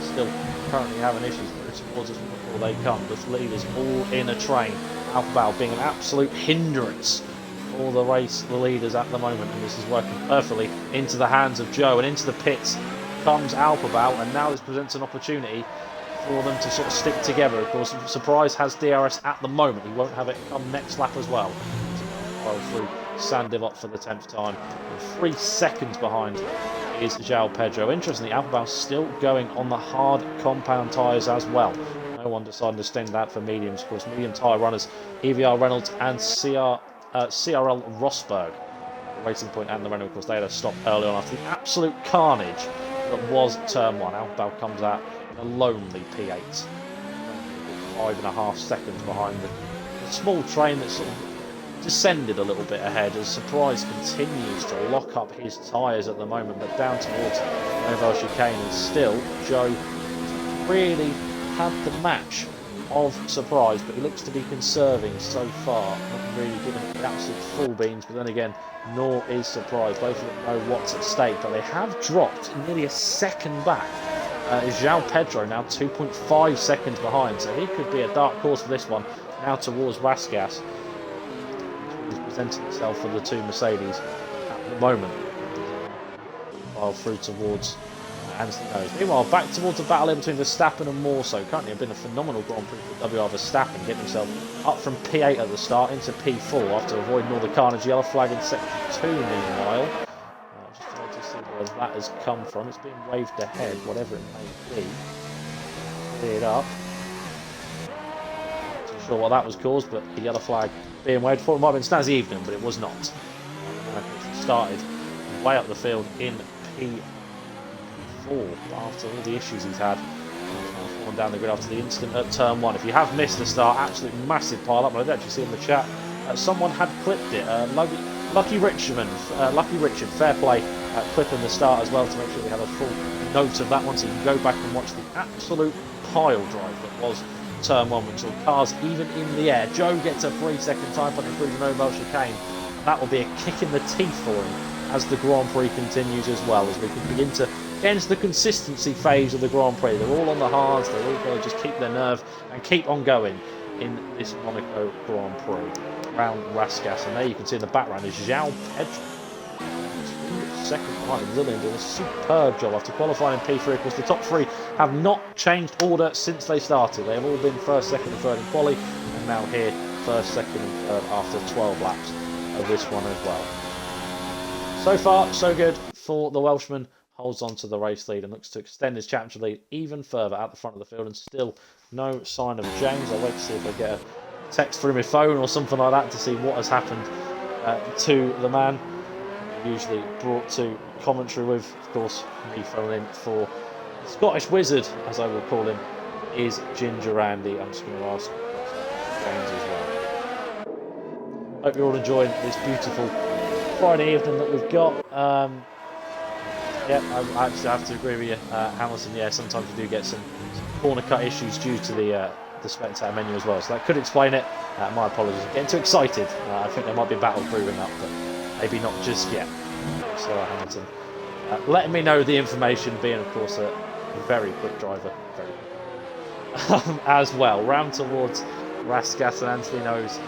Still currently having issues towards us before they come. The leaders all in a train. Alphabal being an absolute hindrance for the leaders at the moment, and this is working perfectly into the hands of Joe and into the pits. comes Alphabet, and now this presents an opportunity for them to sort of stick together. Of course, Surprise has DRS at the moment. He won't have it come next lap as well. Well through Sandivot for the 10th time. And 3 seconds behind is João Pedro. Interestingly, Alphabet still going on the hard compound tyres as well. No one decided to extend that for mediums. Of course, medium tyre runners, EVR Reynolds and CRL Rosberg. The Racing Point and the Renault, of course, they had a stop early on after the absolute carnage that was turn 1. Alphabet comes out in a lonely P8. 5.5 seconds behind the small train that sort of descended a little bit ahead as Surprise continues to lock up his tyres at the moment, but down towards Nouvelle Chicane, and still Joe really had the match of Surprise, but he looks to be conserving so far, not really giving it the absolute full beans, but then again, nor is Surprise. Both of them know what's at stake, but they have dropped nearly a second back. João Pedro now 2.5 seconds behind, so he could be a dark horse for this one, now towards Rasgas. He's presenting himself for the 2 Mercedes at the moment, while through towards Anthony Knows. Meanwhile, back towards the battle in between Verstappen and Morso. Currently, been a phenomenal Grand Prix for WR Verstappen, getting himself up from P8 at the start into P4 after avoiding all the carnage. Yellow flag in section 2, meanwhile. Just trying to see where that has come from. It's being waved ahead, whatever it may be. Cleared up. Not too sure what that was caused, but the yellow flag being waved for. It might have been Snazzy Evening, but it was not. Started way up the field in P4 after all the issues he's had. Falling down the grid after the incident at turn 1. If you have missed the start, absolute massive pile up. I did actually see in the chat someone had clipped it. Lucky Richard, fair play, clipping the start as well to make sure we have a full note of that one, so you can go back and watch the absolute pile drive that was turn 1, which saw cars even in the air. Joe gets a 3-second time putting through the Nouvelle Chicane. That will be a kick in the teeth for him as the Grand Prix continues as well, as we can begin to get into the consistency phase of the Grand Prix. They're all on the hards, they're all going to just keep their nerve and keep on going in this Monaco Grand Prix. Around Rasgas, and there you can see in the background is João Pedro. Second behind, the Brazilian doing a superb job after qualifying in P3. Of course, the top 3 have not changed order since they started. They have all been 1st, 2nd and 3rd in quali, and now here 1st, 2nd and 3rd after 12 laps of this one as well. So far, so good for the Welshman. Holds on to the race lead and looks to extend his championship lead even further out the front of the field, and still no sign of James. I'll wait to see if I get a text through my phone or something like that to see what has happened to the man. Usually brought to commentary with, of course, me filling in for the Scottish Wizard, as I will call him, is Ginger Andy. I'm just going to ask James as well. Hope you're all enjoying this beautiful Friday evening that we've got. Yeah, I actually have to agree with you, Hamilton. Yeah, sometimes we do get some corner cut issues due to the spectator menu as well, so that could explain it. My apologies. Getting too excited. I think there might be a battle brewing up, but maybe not just yet. So Hamilton letting me know the information, being of course a very quick driver, very quick. As well. Round towards Rasgas, and Anthony Knows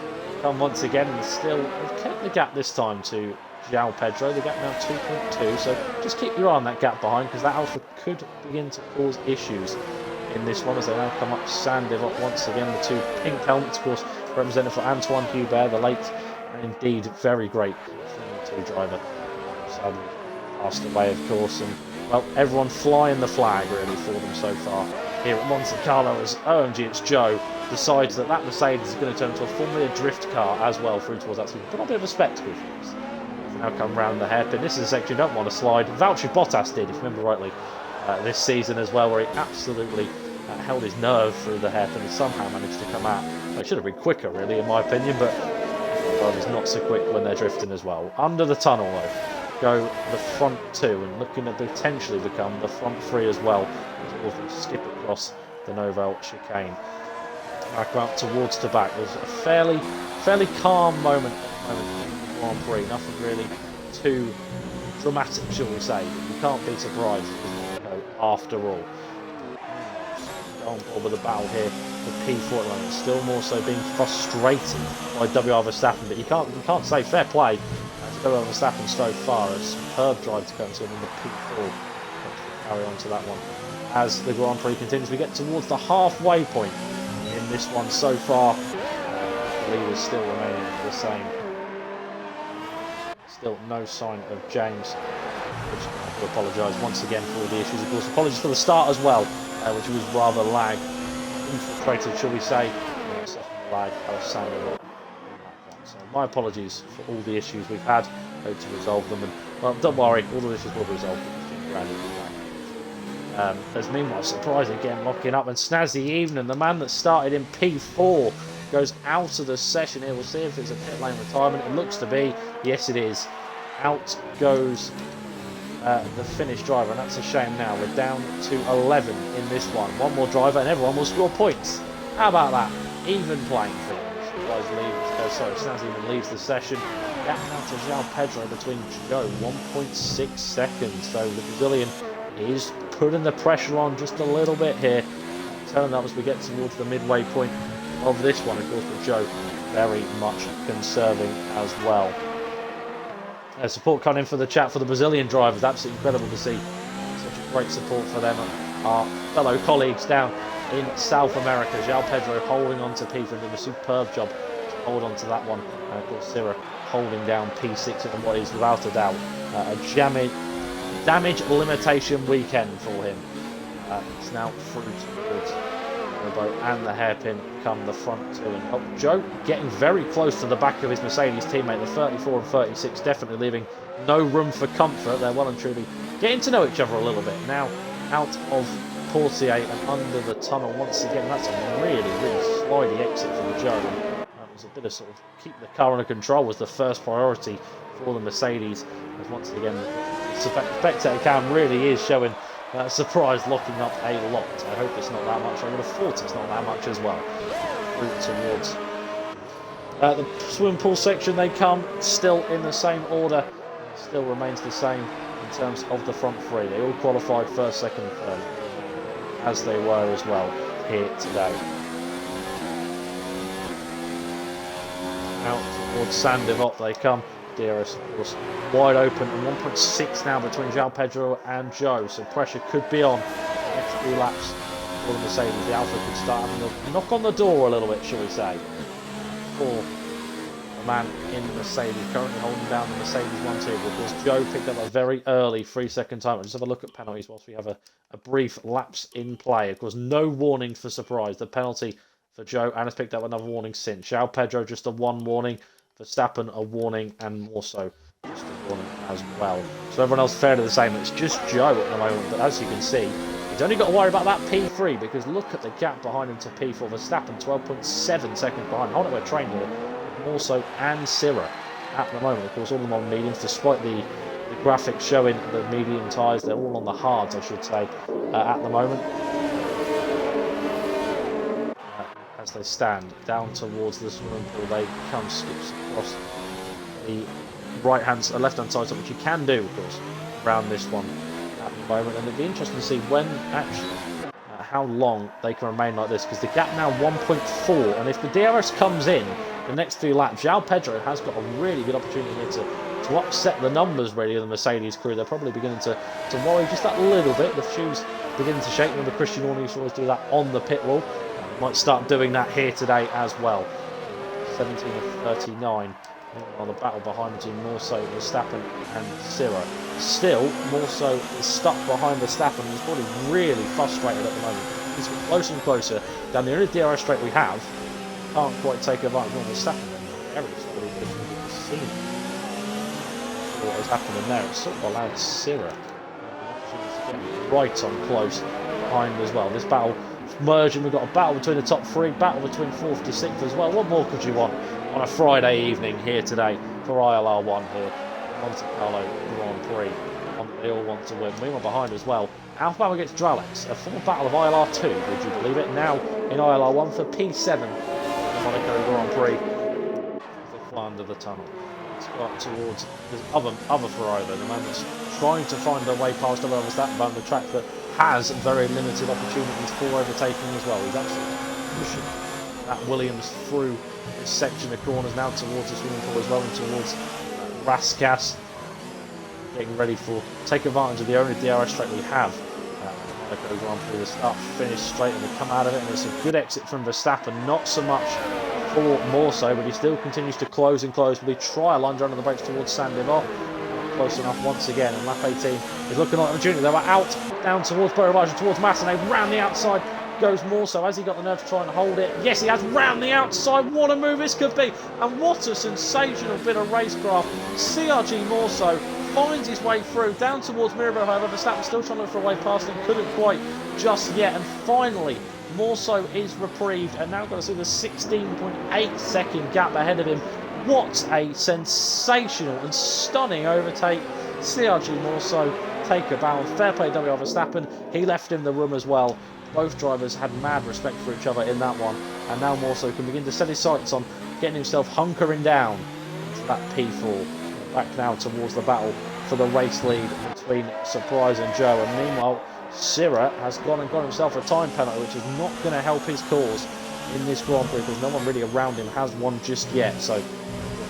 come once again, and still have kept the gap this time to João Pedro. The gap now 2.2, so just keep your eye on that gap behind, because that Alpha could begin to cause issues in this one as they now come up Sandivot once again. The 2 pink helmets, of course, represented for Antoine Hubert, the late and indeed very great Formula 2 driver. Sadly passed away, of course, and well, everyone flying the flag really for them so far here at Monte Carlo as OMG, it's Joe, decides that that Mercedes is going to turn into a Formula drift car as well through towards that. So put on a bit of a spectacle for us. Now come round the hairpin. This is a section you don't want to slide. Valtteri Bottas did, if you remember rightly, this season as well, where he absolutely held his nerve through the hairpin and somehow managed to come out. Well, it should have been quicker, really, in my opinion, but drivers not so quick when they're drifting as well. Under the tunnel, though, go the front 2 and looking to potentially become the front 3 as well, as all of them skip across the Nouvelle Chicane. Back up towards the back. There's a fairly calm moment at the moment in the Grand Prix. Nothing really too dramatic, shall we say. You can't be surprised after all. On board with a battle here for P4 at the moment. Still more so being frustrated by WR Verstappen, but you can't say fair play to WR Verstappen so far. A superb drive to come to him in the P4. carry on to that one. As the Grand Prix continues, we get towards the halfway point in this one so far. The leaders still remaining the same. Still no sign of James, which I have to apologise once again for all the issues. Of course, apologies for the start as well, which was rather lag infiltrated, shall we say. Lag, Alessandro. So my apologies for all the issues we've had. Hope to resolve them, and well, don't worry, all the issues will be resolved. There's meanwhile Surprise again locking up, and Snazzy Evening, the man that started in P4, goes out of the session here. We'll see if it's a pit lane retirement. It looks to be. Yes, it is. Out goes the Finnish driver, and that's a shame now. We're down to 11 in this one. One more driver and everyone will score points. How about that? Even playing field. Snazzy even leaves the session. Gap now to João Pedro between Joe, 1.6 seconds. So the Brazilian is putting the pressure on just a little bit here. Turning up as we get towards the midway point of this one. Of course, with Joe very much conserving as well. Support coming in for the chat for the Brazilian drivers. Absolutely incredible to see such a great support for them. Our fellow colleagues down in South America. João Pedro holding on to P5, doing a superb job to hold on to that one. And of course, Sira holding down P6 in what is without a doubt a damage limitation weekend for him. It's now through towards Robo and the hairpin come the front two. And Joe getting very close to the back of his Mercedes teammate, the 34 and 36, definitely leaving no room for comfort. They're well and truly getting to know each other a little bit. Now out of Portier and under the tunnel once again. That's a really, really slidey exit for Joe. It was a bit of sort of keep the car under control was the first priority for the Mercedes. As once again, the spectator cam really is showing Surprise locking up a lot. I hope it's not that much. I would have thought it's not that much as well. Towards the swimming pool section they come, still in the same order. Still remains the same in terms of the front three. They all qualified first, second, third, as they were as well here today. Out towards Sandivot they come. DRS, of course, wide open, and 1.6 now between João Pedro and Joe, so pressure could be on the next few laps for the Mercedes. The Alpha could start having a knock on the door a little bit, shall we say, for the man in the Mercedes, currently holding down the Mercedes 1-2, because Joe picked up a very early 3-second time. Let's have a look at penalties whilst we have a brief lapse in play. Of course, no warnings for Surprise. The penalty for Joe, and has picked up another warning since. João Pedro, just a one warning. Verstappen, a warning, and more so just a warning as well. So everyone else fairly the same. It's just Joe at the moment, but as you can see, he's only got to worry about that P3, because look at the gap behind him to P4. Verstappen 12.7 seconds behind. Hold it, we're trained here. More so, and Sira at the moment. Of course, all of them on mediums, despite the graphics showing the medium tyres. They're all on the hards, I should say, at the moment. As they stand down towards the swimming pool, they come skips across the left-hand side, which you can do, of course, around this one at the moment. And it'd be interesting to see when actually how long they can remain like this, because the gap now 1.4, and if the DRS comes in the next few laps, João Pedro has got a really good opportunity here to upset the numbers really of the Mercedes crew. They're probably beginning to worry just that little bit. The shoes beginning to shake. Remember, Christian Horner used to always do that on the pit wall. Might start doing that here today as well. 17 of 39 on the battle behind between more so Verstappen and Sira. Still, more so is stuck behind Verstappen. He's probably really frustrated at the moment. He's getting closer and closer down the only DRS straight we have. Can't quite take advantage of Verstappen. Very slowly, difficult to see what is happening there. It's sort of allowed Sira right on close behind as well. This battle merging, we've got a battle between the top three, battle between 4th to 6th as well. What more could you want on a Friday evening here today for ILR1 here, Monte Carlo Grand Prix? They all want to win. Meanwhile behind as well, Alfa Romeo against Dralex, a full battle of ILR2, would you believe it? Now in ILR1 for P7, Monaco Grand Prix. They fly under the tunnel. It's got towards the other Ferrari at the moment, trying to find their way past over that band, the track that has very limited opportunities for overtaking as well. He's absolutely pushing that Williams through this section of corners now towards the swimming pool as well, and towards Raskas, getting ready for take advantage of the only DRS track we have Monaco Grand Prix. The start finish straight and they come out of it, and it's a good exit from Verstappen. Not so much for Morso, but he still continues to close and close. Will he try a lunge under the brakes towards Sandoval? Close enough once again, and lap 18 is looking like a junior. They were out down towards Beaurivage and towards Massa, and they round the outside. Goes Morso. Has he got the nerve to try and hold it? Yes, he has. Round the outside. What a move this could be, and what a sensational bit of racecraft. CRG Morso finds his way through down towards Mirabeau. However, Verstappen still trying to look for a way past him, couldn't quite just yet, and finally Morso is reprieved, and now got to see the 16.8 second gap ahead of him. What a sensational and stunning overtake. CRG Morso take a bow. Fair play WR Verstappen. He left him the room as well. Both drivers had mad respect for each other in that one, and now Morso can begin to set his sights on getting himself hunkering down into that P4. Back now towards the battle for the race lead between Surprise and Joe, and meanwhile Sirra has gone and got himself a time penalty, which is not going to help his cause in this Grand Prix because no one really around him has one just yet, so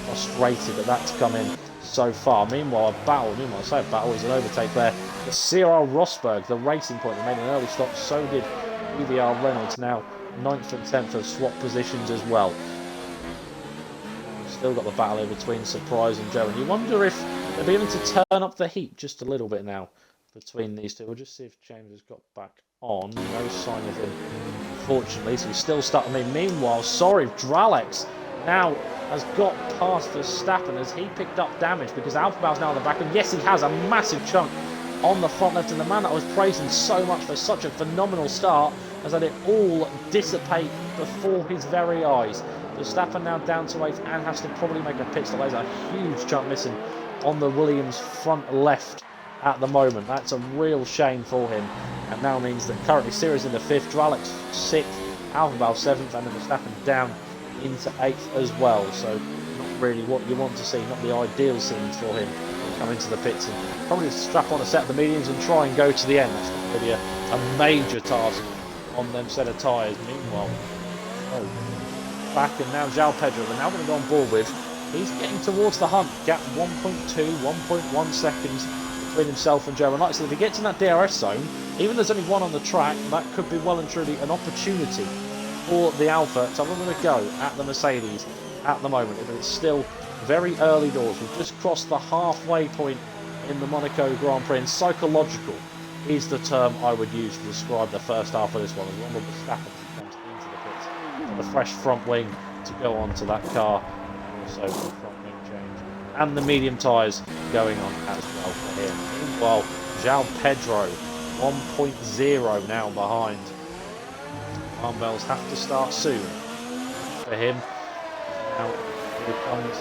frustrated that that's come in so far. Meanwhile, I say a battle, is an overtake there. The CRL Rosberg, the Racing Point, made an early stop, so did EVR Reynolds, now 9th and 10th of swap positions as well. We've still got the battle here between Surprise and Joe, and you wonder if they'll be able to turn up the heat just a little bit now between these two. We'll just see if James has got back on. No sign of him, unfortunately, so he's still stuck on me. Meanwhile, sorry, Dralex now has got past Verstappen as he picked up damage because Alphabao's now on the back, and yes, he has a massive chunk on the front left, and the man that I was praising so much for such a phenomenal start has had it all dissipate before his very eyes. Verstappen now down to 8th and has to probably make a pit stop. There's a huge chunk missing on the Williams front left at the moment. That's a real shame for him, and now means that currently Sirius in the 5th, Dralex 6th, Alphabal 7th, and then Verstappen down into 8th as well. So not really what you want to see, not the ideal scenes for him come into the pits, and probably strap on a set of the mediums and try and go to the end. That's not really a major task on them set of tyres. Meanwhile, back, and now João Pedro, we're now going to go on board with. He's getting towards the hump, gap 1.2, 1.1 seconds between himself and Joe. And like I said, if he gets in that DRS zone, even there's only one on the track, that could be well and truly an opportunity for the Alpha to have a little go at the Mercedes at the moment. But it's still very early doors. We've just crossed the halfway point in the Monaco Grand Prix, and psychological is the term I would use to describe the first half of this one. As long as Verstappen comes into the pits for the fresh front wing to go onto that car, and also the front wing change, and the medium tyres going on as well for him. Meanwhile, João Pedro 1.0 now behind. Alarm bells have to start soon for him. Now here comes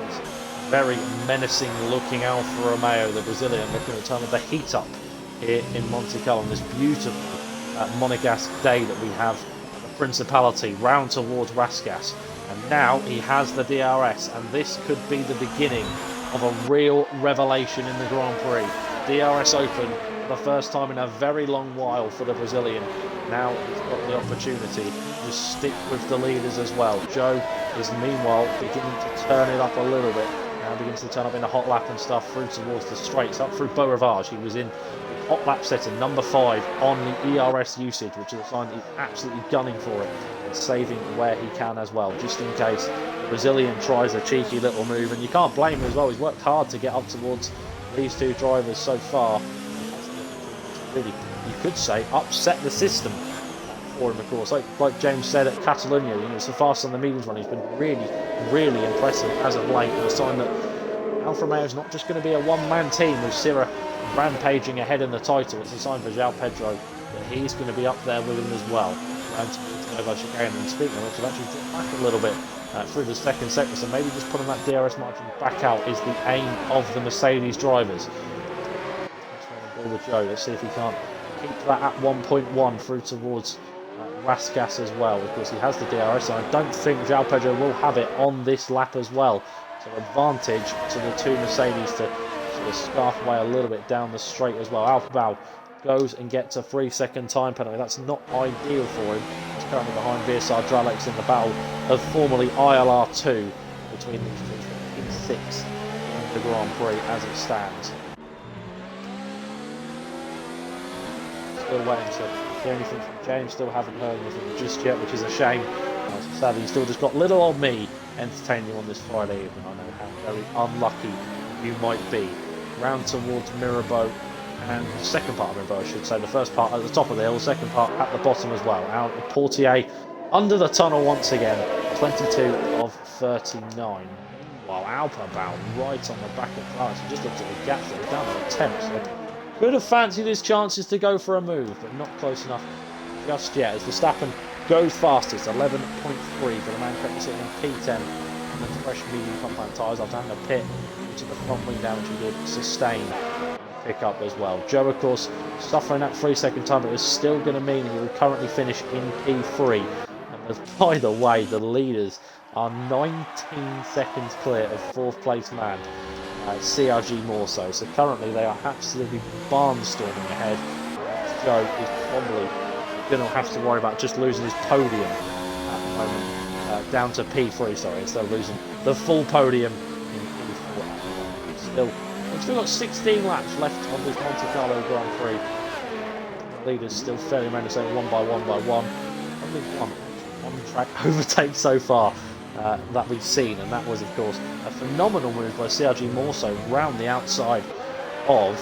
this very menacing looking Alfa Romeo, the Brazilian, looking at turn of the heat up here in Monte Carlo on this beautiful Monegasque day that we have at the Principality, round towards Rasgas. And now he has the DRS, and this could be the beginning of a real revelation in the Grand Prix. DRS open for the first time in a very long while for the Brazilian. Now he's got the opportunity to stick with the leaders as well. Joe is meanwhile beginning to turn it up a little bit. Now begins to turn up in a hot lap and stuff through towards the straights, up through Beau Rivage. He was in hot lap setting number 5 on the ERS usage, which is a sign that he's absolutely gunning for it and saving where he can as well, just in case the Brazilian tries a cheeky little move. And you can't blame him as well. He's worked hard to get up towards these two drivers so far. Really, you could say, upset the system for him, of course. Like James said at Catalonia, you know, so fast on the mediums run, he's been really impressive as of late, and a sign that Alfa Romeo is not just going to be a one-man team with Sirra rampaging ahead in the title. It's a sign for João Pedro that he's going to be up there with him as well. And speaking of which, I've actually dropped back a little bit through the second sector, so maybe just putting that DRS margin back out is the aim of the Mercedes drivers. With Joe, let's see if he can't keep that at 1.1 through towards Rasgas as well, because he has the DRS, and I don't think João Pedro will have it on this lap as well. So advantage to the two Mercedes to sort of scarf away a little bit down the straight as well. Alphabal goes and gets a 3-second time penalty. That's not ideal for him. He's currently behind VSR Dralex in the battle of formerly ILR2 between these two in 6 in the Grand Prix as it stands. still waiting to hear anything from James. Still haven't heard anything just yet, which is a shame. Sadly, still just got little old me entertaining you on this Friday evening. I know how very unlucky you might be. Round towards Mirabeau, and the second part of Mirabeau, I should say. The first part at the top of the hill, the second part at the bottom as well. Out of Portier, under the tunnel once again, 22 of 39. While Alpabao right on the back of Clarence, just looked at the gaps that were down to the 10th. So could have fancied his chances to go for a move, but not close enough just yet. As Verstappen goes fastest, 11.3 for the man currently sitting in P10. And then fresh medium compound tyres after having a pit, which the front wing damage he did sustain and pick up as well. Joe, of course, suffering that 3-second time, but it was still going to mean he will currently finish in P3. And by the way, the leaders are 19 seconds clear of 4th place man, CRG more so. So currently they are absolutely barnstorming ahead. Joe is probably going to have to worry about just losing his podium at the moment, down to P3, sorry, instead of losing the full podium in P4. We've still got 16 laps left on this Monte Carlo Grand Prix. The leaders still fairly remain the same, one by one. Only one track overtake so far that we've seen, and that was, of course, a phenomenal move by CRG Morso round the outside of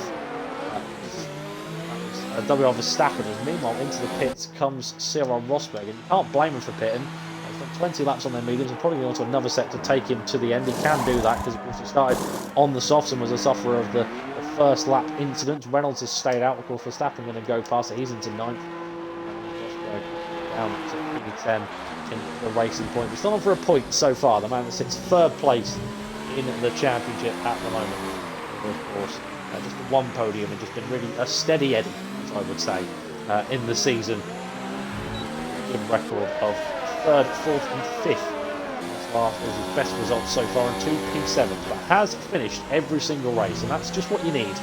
WR Verstappen. As meanwhile, into the pits comes Cyril Rosberg, and you can't blame him for pitting. He's got 20 laps on their mediums and probably going to another set to take him to the end. He can do that because, of course, he started on the softs and was a sufferer of the first lap incident. Reynolds has stayed out. Of course, Verstappen going to go past it. He's into 9th. Rosberg down to P10 in the racing point. We're still on for a point so far. The man that sits 3rd place in the championship at the moment. And of course, just one podium and just been really a steady Eddie, as I would say, in the season. Good record of 3rd, 4th and 5th. As his best results so far in 2 P7s, but has finished every single race, and that's just what you need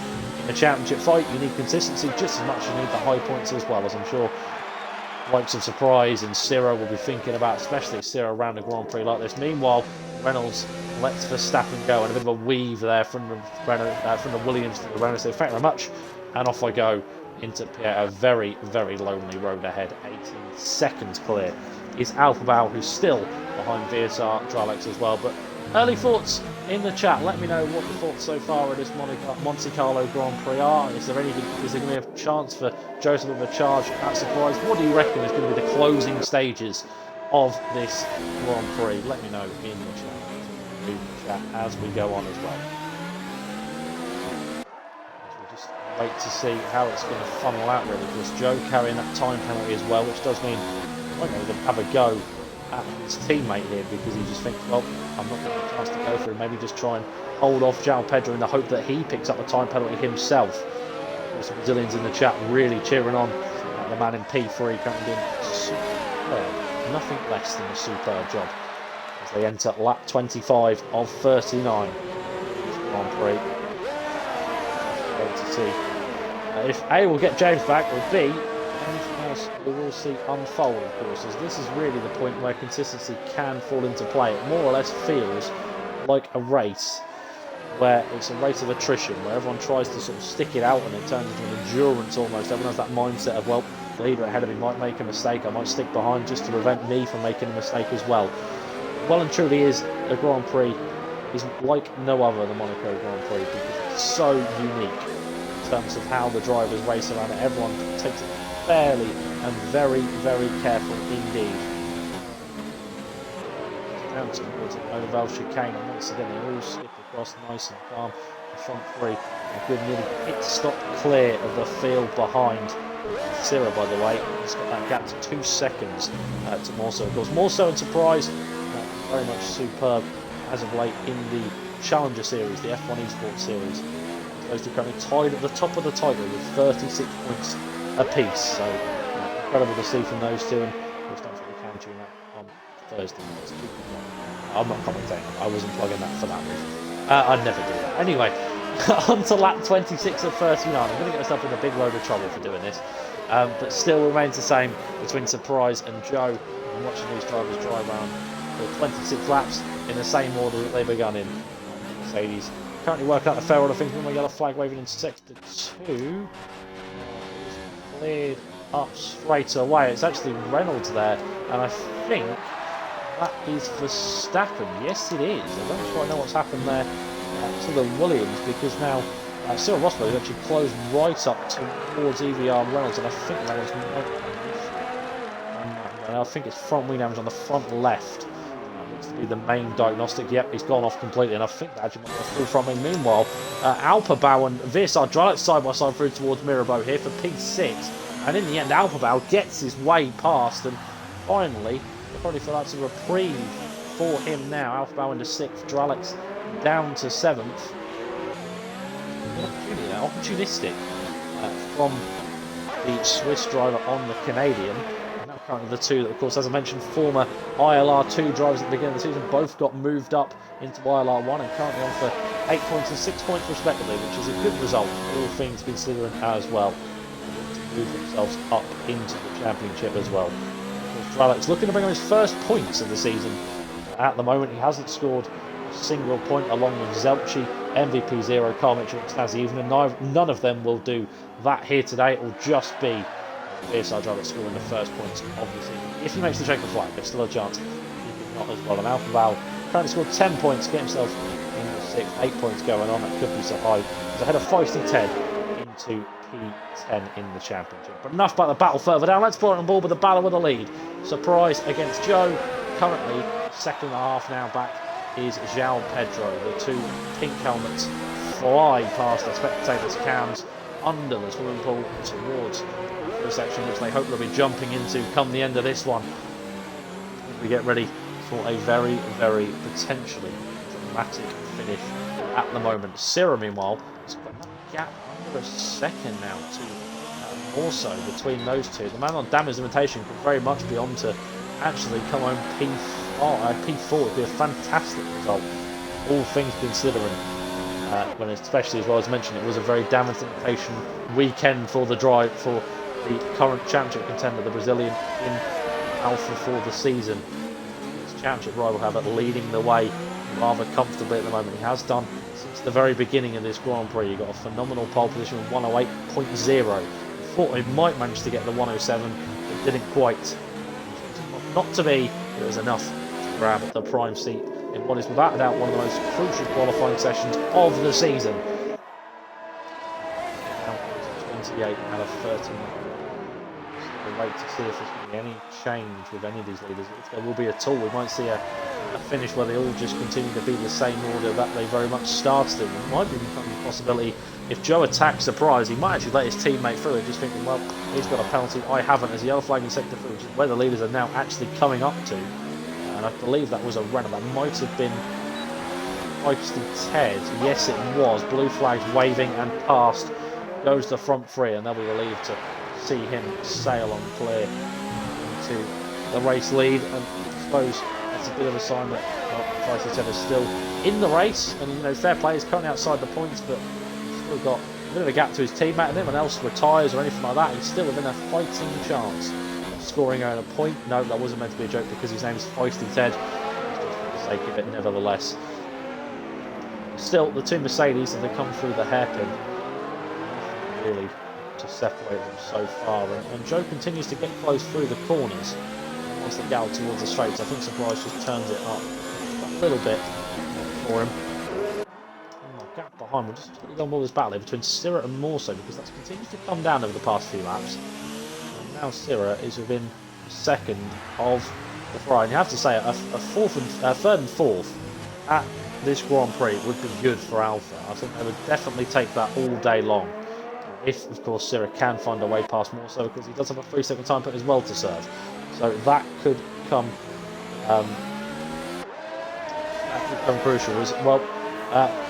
in a championship fight. You need consistency just as much as you need the high points as well, as I'm sure likes of Surprise and Ciro will be thinking about, especially Ciro around a Grand Prix like this. Meanwhile, Reynolds lets Verstappen go, and a bit of a weave there from the Williams to the Reynolds. So thank you very much, and off I go into a very, very lonely road ahead. 18 seconds clear is Alphabao, who's still behind VSR Dralex as well. But early thoughts in the chat. Let me know what the thoughts so far of this Monte Carlo Grand Prix are. Is there going to be a chance for Joseph of a charge at Surprise? What do you reckon is going to be the closing stages of this Grand Prix? Let me know in the chat as we go on as well. We'll just wait to see how it's going to funnel out really, because Joe carrying that time penalty as well, which does mean he might not even have a go at his teammate here, because he just thinks, well, I'm not going to have a chance to go for him. Maybe just try and hold off João Pedro in the hope that he picks up a time penalty himself. There's some Brazilians in the chat really cheering on the man in P3, currently doing superb, nothing less than a superb job as they enter lap 25 of 39. Grand Prix. Wait to see if A will get James back, or B, anything else we will see unfold, of course, as this is really the point where consistency can fall into play. It more or less feels like a race where it's a race of attrition, where everyone tries to sort of stick it out and it turns into an endurance almost. Everyone has that mindset of, well, the leader ahead of me might make a mistake, I might stick behind just to prevent me from making a mistake as well. Well and truly is the Grand Prix is like no other, the Monaco Grand Prix, because it's so unique in terms of how the drivers race around it. Everyone takes it fairly and very, very careful indeed. Down towards the Oval chicane, and once again they all slip across nice and calm. The front three, a good nearly pit stop clear of the field behind Ciro, by the way. He's got that gap to 2 seconds to Morso. Of course, Morso and Surprise, very much superb as of late in the Challenger Series, the F1 Esports Series. Those two currently tied at the top of the title with 36 points apiece. So incredible to see from those two, and of course don't forget we can tune that on Thursday. I'm not commentating, I wasn't plugging that for that reason. I'd never do that. Anyway, on to lap 26 of 39. I'm going to get myself in a big load of trouble for doing this, but still remains the same between Surprise and Joe. I'm watching these drivers drive around for 26 laps in the same order that they begun in. Mercedes currently working out the fair order, thinking my yellow flag waving into sector 2. cleared up straight away. It's actually Reynolds there, and I think that is Verstappen. Yes, it is. I don't quite know what's happened there to the Williams, because now Cyril Rosberg has actually closed right up towards EVR Reynolds, and I think that was and I think it's front wing damage on the front left. Looks to be the main diagnostic. Yep, he's gone off completely, and I think that actually might be a full front wing. Meanwhile, Alpabau and Virsar drive side by side through towards Mirabeau here for P6, and in the end, Alpabau gets his way past, and finally, I probably feel that's a reprieve for him now. Alphabau into 6th, Dralex down to 7th. Opportunistic from the Swiss driver on the Canadian. And now currently the two that, of course, as I mentioned, former ILR2 drivers at the beginning of the season, both got moved up into ILR1 and currently on for 8 points and 6 points respectively, which is a good result, all things considering as well. To move themselves up into the championship as well. Dralex looking to bring on his first points of the season. At the moment, he hasn't scored a single point, along with Zelchi, MVP 0, Carl Mitchell, and Stazzy even, and none of them will do that here today. It will just be Virsar Dralex scoring the first points of the season. If he makes the checkered flag, there's still a chance he could not as well. And Alphabau currently scored 10 points, get himself into 6th, 8 points going on. That could be so high. He's ahead of Feisty Ted into P10 in the championship. But enough about the battle further down. Let's play on board with the battle with the lead. Surprise against Joe. Currently, second and a half now back is João Pedro. The two pink helmets fly past the spectators' cams under the swimming pool towards the section which they hope they'll be jumping into come the end of this one. We get ready for a very, very potentially dramatic finish at the moment. Syrah, meanwhile, has got that gap under a second now to more so between those two. The man on damage limitation could very much be on to actually come home P4 would be a fantastic result, all things considering, when especially as well as mentioned, it was a very damage limitation weekend for the drive for the current championship contender, the Brazilian in Alpha for the season. His championship rival, however, leading the way rather comfortably at the moment. He has done since the very beginning of this Grand Prix. He got a phenomenal pole position with 108.0. Thought he might manage to get the 107, but didn't quite. Not to be, but it was enough to grab the prime seat in what is without a doubt one of the most crucial qualifying sessions of the season. Now 28 out of 39. We'll wait to see if there's going to be any change with any of these leaders. If there will be at all, we might see a finish where they all just continue to be the same order that they very much started in. It might be becoming a possibility if Joe attacks Surprise, he might actually let his teammate through, just thinking, well, he's got a penalty, I haven't, as the yellow flag in sector 3, which is where the leaders are now actually coming up to. And I believe that was a runner. That might have been Feisty Ted. Yes, it was. Blue flags waving and past goes the front three, and they'll be relieved to see him sail on clear into the race lead. And I suppose that's a bit of a sign that Feisty Ted is still in the race. And, you know, fair play, is currently outside the points, but still got a bit of a gap to his teammate, and anyone else retires or anything like that, he's still within a fighting chance of scoring out a point. No, that wasn't meant to be a joke because his name is Feisty Ted. Just for the sake of it, nevertheless. Still, the two Mercedes, as they come through the hairpin, really to separate them so far. And Joe continues to get close through the corners once they get out towards the straights. I think Surprise just turns it up a little bit for him. Gap behind. We'll just quickly go on with this battle here between Syrah and Morso, because that's continued to come down over the past few laps. And now Syrah is within second of the Ferrari. And you have to say, a third and fourth at this Grand Prix would be good for Alpha. I think they would definitely take that all day long. If, of course, Syrah can find a way past Morso, because he does have a 3-second time put as well to serve. So that could come crucial as well.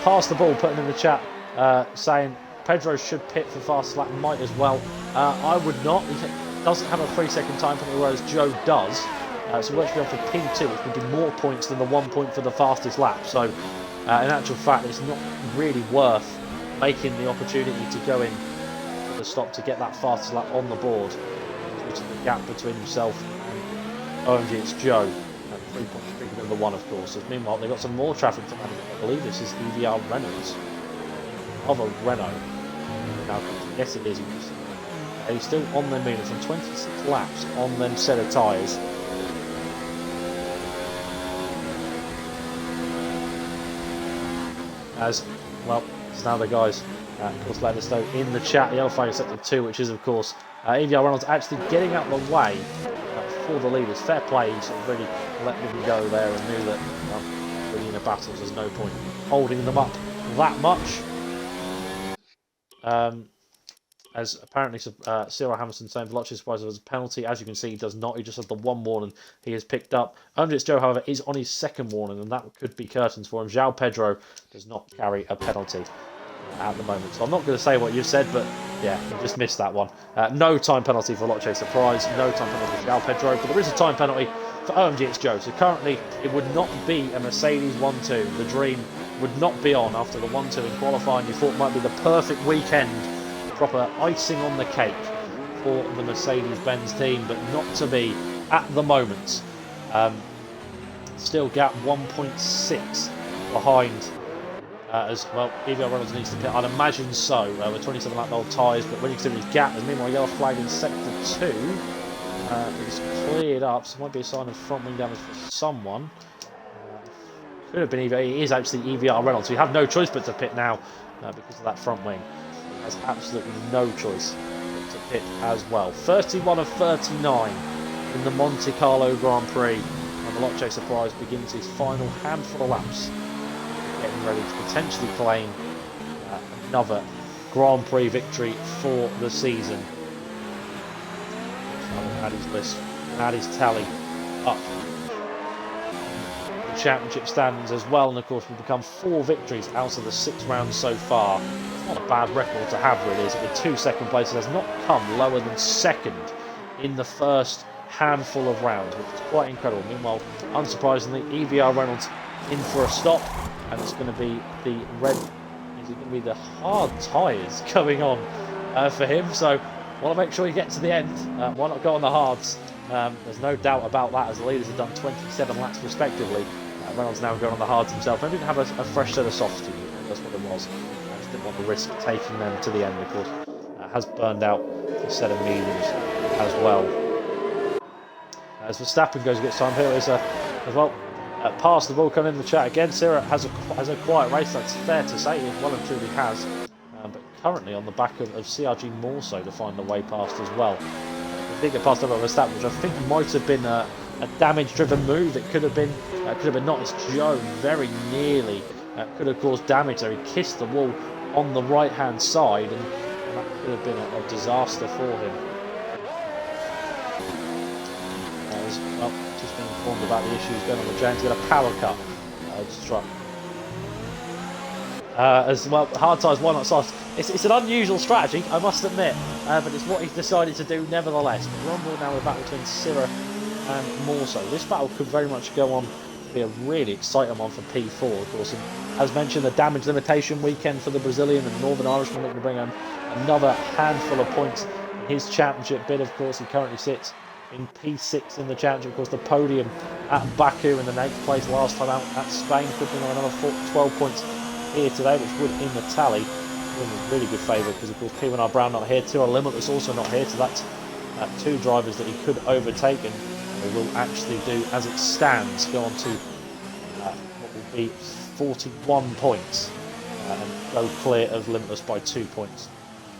Pass the ball, putting in the chat, saying Pedro should pit for fast lap, might as well. I would not. He doesn't have a 3-second time penalty, whereas Joe does. So we're actually on for P2, which would be more points than the 1 point for the fastest lap. So in actual fact, it's not really worth making the opportunity to go in for the stop to get that fastest lap on the board, due to the gap between himself and OMG, it's Joe. 3 points bigger than the one, of course. As meanwhile, they've got some more traffic to manage. I believe this is EVR Reynolds of a Renault. Now, yes, it is. He's still on them meters from 26 laps on them set of tyres. As well, it's now the guys, of course, let us know in the chat. The yellow flag is set to 2, which is, of course, EVR Reynolds actually getting out of the way for the leaders. Fair play, he sort of really let them go there and knew that really in a battle there's no point holding them up that much. As apparently Cyril Hamilton saying Veloce surprised there was a penalty. As you can see, he does not. He just has the one warning he has picked up. Andres Joe, however, is on his second warning, and that could be curtains for him. João Pedro does not carry a penalty at the moment. So I'm not going to say what you've said, but yeah, you just missed that one. No time penalty for Veloce surprise. No time penalty for João Pedro, but there is a time penalty for OMGX Joe. So currently, it would not be a Mercedes 1-2. The dream would not be on after the 1-2 in qualifying. You thought might be the perfect weekend. Proper icing on the cake for the Mercedes-Benz team, but not to be at the moment. Still gap 1.6 behind as well. EVR Reynolds needs to pit. I'd imagine so. With 27 lap old tyres, but when you consider his gap, there's meanwhile a yellow flag in sector 2. It's cleared up, so it might be a sign of front wing damage for someone. Could have been EVR. It is actually EVR Reynolds, so you have no choice but to pit now because of that front wing. Has absolutely no choice to pit as well. 31 of 39 in the Monte Carlo Grand Prix. And Veloce Surprise begins his final handful of laps, getting ready to potentially claim another Grand Prix victory for the season. Add his list, add his tally up. The championship standings as well, and of course we've become 4 victories out of the 6 rounds so far. Not a bad record to have, really, is it? With 2 second places, has not come lower than second in the first handful of rounds, which is quite incredible. Meanwhile, unsurprisingly, EVR Reynolds in for a stop, and it's going to be the red. Is it going to be the hard tyres going on for him? So, want to make sure you get to the end. Why not go on the hards? There's no doubt about that, as the leaders have done 27 laps respectively. Reynolds now going on the hards himself. Maybe didn't have a fresh set of softs to use. That's what it was. Didn't want to risk taking them to the end, of course. Has burned out a set of mediums as well. As Verstappen goes and gets time here, is as well. Pass the ball coming in the chat again. Sarah has a quiet race, that's fair to say. He well and truly has. But currently on the back of CRG more so to find the way past as well. The bigger pass over Verstappen, which I think might have been a damage-driven move. It could have been not. It's Joe very nearly could have caused damage there. He kissed the wall on the right hand side, and that could have been a disaster for him. Well, just been informed about the issues going on with James. Got a power cut struck. As well, hard tyres, why not soft? It's an unusual strategy, I must admit, but it's what he's decided to do nevertheless. But Rumble now, we're back between Syrah and Morso. This battle could very much go on to be a really exciting one for P4, of course. And as mentioned, the damage limitation weekend for the Brazilian and Northern Irishman looking to bring him another handful of points in his championship bid. Of course, he currently sits in P6 in the championship. Of course, the podium at Baku in the 8th place last time out at Spain could bring on another 12 points here today, which would in the tally be in really good favour, because of course P1R Brown not here, 2R Limitless also not here, so that's 2 drivers that he could overtake, and they will actually do, as it stands, go on to what will be 41 points and go clear of Limitless by 2 points.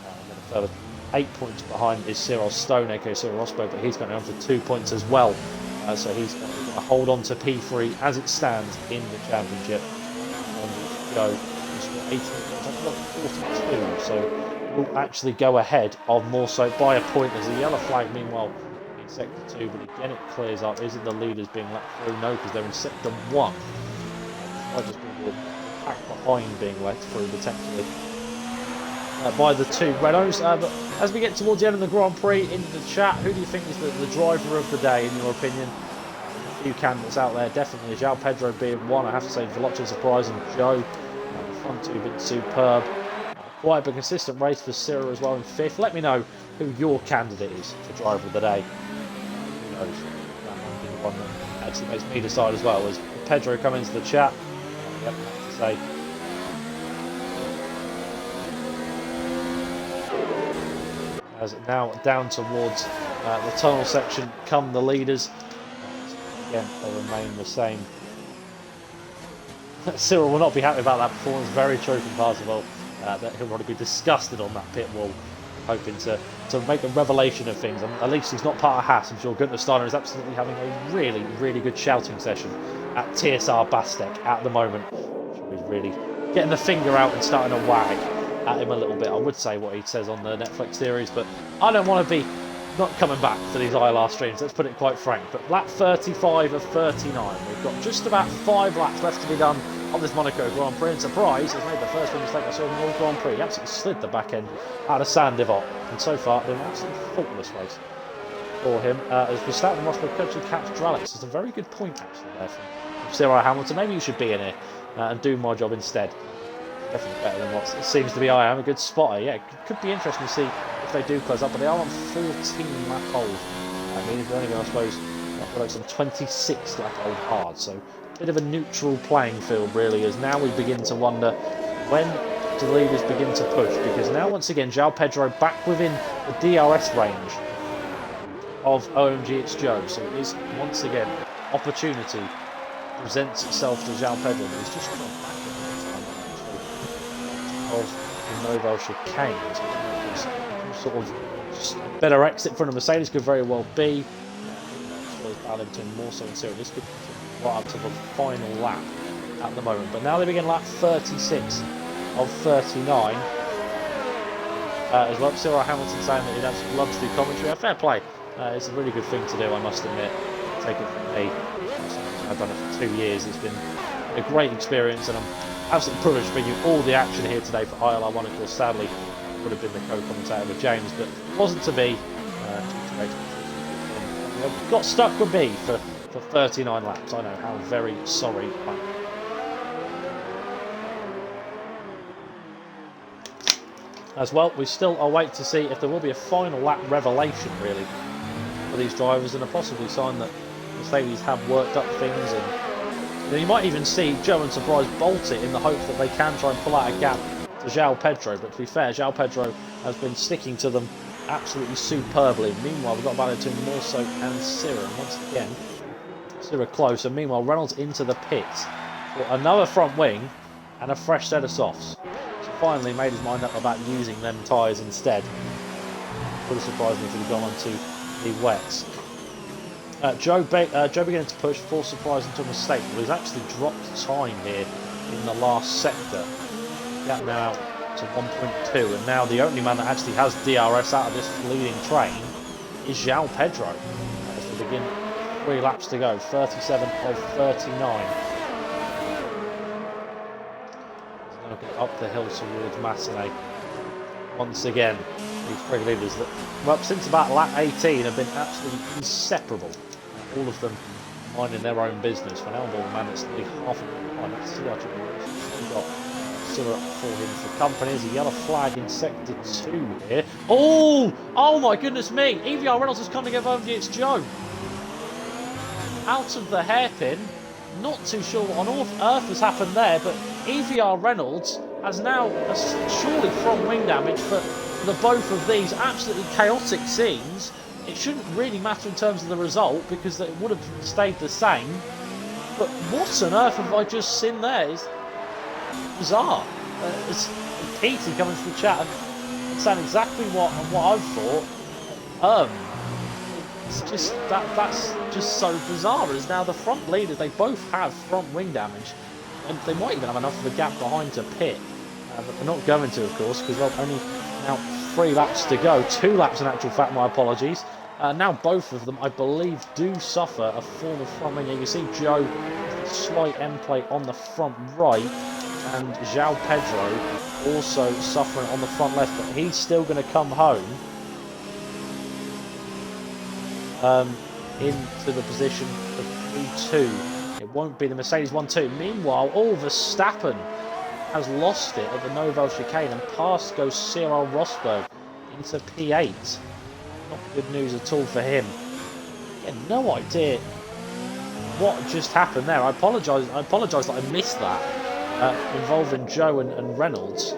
And then a further 8 points behind is Cyril Stone, aka Cyril Rosberg, but he's going on for 2 points as well. So he's going to hold on to P3 as it stands in the championship. Go 18 42, so will actually go ahead of more so by a point. There's a yellow flag meanwhile in sector 2, but again it clears up. Is it the leaders being let through? No, because they're in sector 1. Might just be the pack behind being let through potentially by the 2 Renaults. But as we get towards the end of the Grand Prix, in the chat, who do you think is the driver of the day in your opinion? A few candidates out there, definitely João Pedro being one. I have to say Veloce Surprise and Joe. The front 2 have been superb. Quite a consistent race for Cyril as well in 5th. Let me know who your candidate is for driver of the day. Who knows? That might be the one that actually makes me decide as well. As Pedro come into the chat, yep, I have to say. as now down towards the tunnel section come the leaders. Again, they remain the same. Cyril will not be happy about that performance. Very true from Parzival. That he'll probably be disgusted on that pit wall, hoping to make a revelation of things. And at least he's not part of Haas. I'm sure Gunther Steiner is absolutely having a really, really good shouting session at TSR Bastek at the moment. He's really getting the finger out and starting to wag at him a little bit. I would say what he says on the Netflix series, but I don't want to be not coming back to these ILR streams, let's put it quite frank. But lap 35 of 39. We've got just about 5 laps left to be done on this Monaco Grand Prix, and Surprise has made the first one mistake I saw in the whole Grand Prix. He absolutely slid the back end out of San Divot, and so far been an absolutely faultless race for him. As Verstappen and Rosberg could actually catch Dralix. It's a very good point actually there from Cyril Hamilton. Maybe you should be in here and do my job instead. Definitely better than what it seems to be. I am a good spotter. Yeah, it could be interesting to see if they do close up, but they are on 14 lap hold. I mean, they're only going, I suppose, like some 26 lap hold hard, so a bit of a neutral playing field really, as now we begin to wonder when do the leaders begin to push, because now once again João Pedro back within the DRS range of OMG It's Joe, so it is once again opportunity presents itself to João Pedro, but he's just gone back of the Novo chicane. Sort of just a better exit from the Mercedes could very well be. Darlington more so in Cyril. This could continue right up to the final lap at the moment. But now they begin lap 36 of 39. As well, Cyril Hamilton saying that he absolutely loves the commentary. Fair play. It's a really good thing to do, I must admit. Take it from me. I've done it for 2 years. It's been a great experience, and I'm absolutely privileged to bring you all the action here today for ILR1. Of course, sadly, would have been the co-commentator with James, but it wasn't to be. Got stuck with me for 39 laps. I know how very sorry I am. As well, we still await to see if there will be a final lap revelation, really, for these drivers, and a possibly sign that Mercedes have worked up things, and you might even see Joe and Surprise bolt it in the hope that they can try and pull out a gap to João Pedro. But to be fair, João Pedro has been sticking to them absolutely superbly. Meanwhile, we've got Valentin Morso and Cyril. And once again, Cyril close. And meanwhile, Reynolds into the pits for another front wing and a fresh set of softs. So finally made his mind up about using them tyres instead. Would have surprised me if he'd gone on to the wets. Joe beginning to push, for Surprise into a mistake. Well, he's actually dropped time here in the last sector. Gap now out to 1.2, and now the only man that actually has DRS out of this leading train is João Pedro. As we begin 3 laps to go, 37 of 39. He's now getting up the hill towards Massenet. Once again, these 3 leaders that, well, since about lap 18 have been absolutely inseparable. All of them minding their own business. For now, the man that's nearly half of the time. Let's see how we've got Cyril for him for company. There's a yellow flag in sector 2 here. Oh my goodness me! EVR Reynolds has come to give over. It's Joe. Out of the hairpin. Not too sure what on earth has happened there, but EVR Reynolds has now surely front wing damage for the both of these absolutely chaotic scenes. It shouldn't really matter in terms of the result because it would have stayed the same. But what on earth have I just seen there? It's bizarre. It's Petey coming to the chat and saying exactly what I've thought. It's just that's just so bizarre. As now the front leaders, they both have front wing damage, and they might even have enough of a gap behind to pit, but they're not going to, of course, because they'll only now 3 laps to go. 2 laps in actual fact, my apologies. Now both of them, I believe, do suffer a form of front wing. You can see Joe with a slight end plate on the front right, and João Pedro also suffering on the front left, but he's still going to come home into the position of P2. It won't be the Mercedes 1-2. Meanwhile, Verstappen has lost it at the Novo chicane, and past goes Cyril Rosberg into P8. Not good news at all for him. Again, no idea what just happened there. I apologise that I missed that, involving Joe and Reynolds.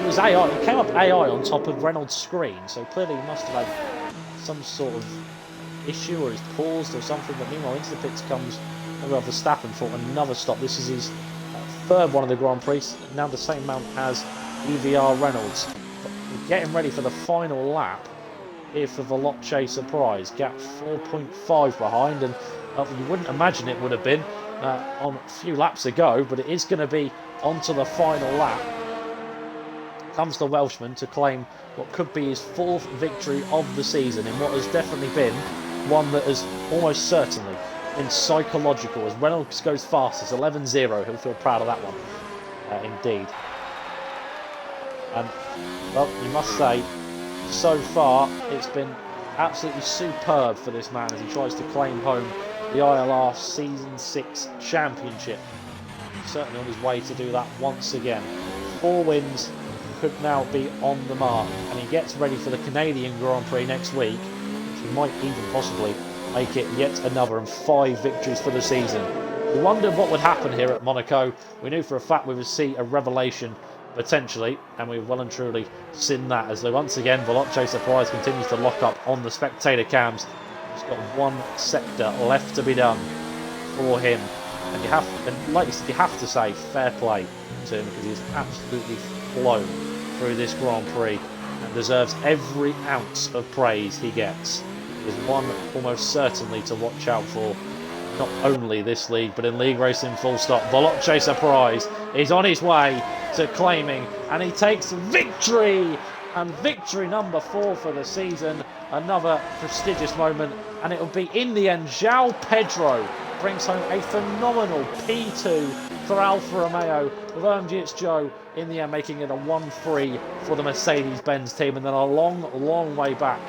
was AI. It came up AI on top of Reynolds' screen, so clearly he must have had some sort of issue or he's paused or something. But meanwhile, into the pits comes Verstappen for another stop. This is his third one of the Grand Prix. Now the same amount as EVR Reynolds. But we're getting ready for the final lap here for Veloce Surprise. Gap 4.5 behind, and you wouldn't imagine it would have been on a few laps ago, but it is going to be onto the final lap. Comes the Welshman to claim what could be his 4th victory of the season in what has definitely been one that has almost certainly been psychological, as Reynolds goes fastest, 11-0. He'll feel proud of that one, indeed. And, well, you must say, so far, it's been absolutely superb for this man as he tries to claim home the ILR Season 6 Championship. He's certainly on his way to do that once again. 4 wins could now be on the mark, and he gets ready for the Canadian Grand Prix next week, which he might even possibly make it yet another and 5 victories for the season. We wondered what would happen here at Monaco. We knew for a fact we would see a revelation potentially, and we've well and truly seen that, as though once again Veloce Surprise continues to lock up on the spectator cams. He's got one sector left to be done for him, and like you said, you have to say fair play to him, because he's absolutely flown through this Grand Prix and deserves every ounce of praise he gets. Is one almost certainly to watch out for, not only this league but in league racing full stop. Veloce Surprise is on his way to claiming, and he takes victory, and victory number 4 for the season. Another prestigious moment, and it will be in the end João Pedro brings home a phenomenal P2 for Alfa Romeo, with OMG It's Joe in the end making it a 1-3 for the Mercedes-Benz team. And then a long way back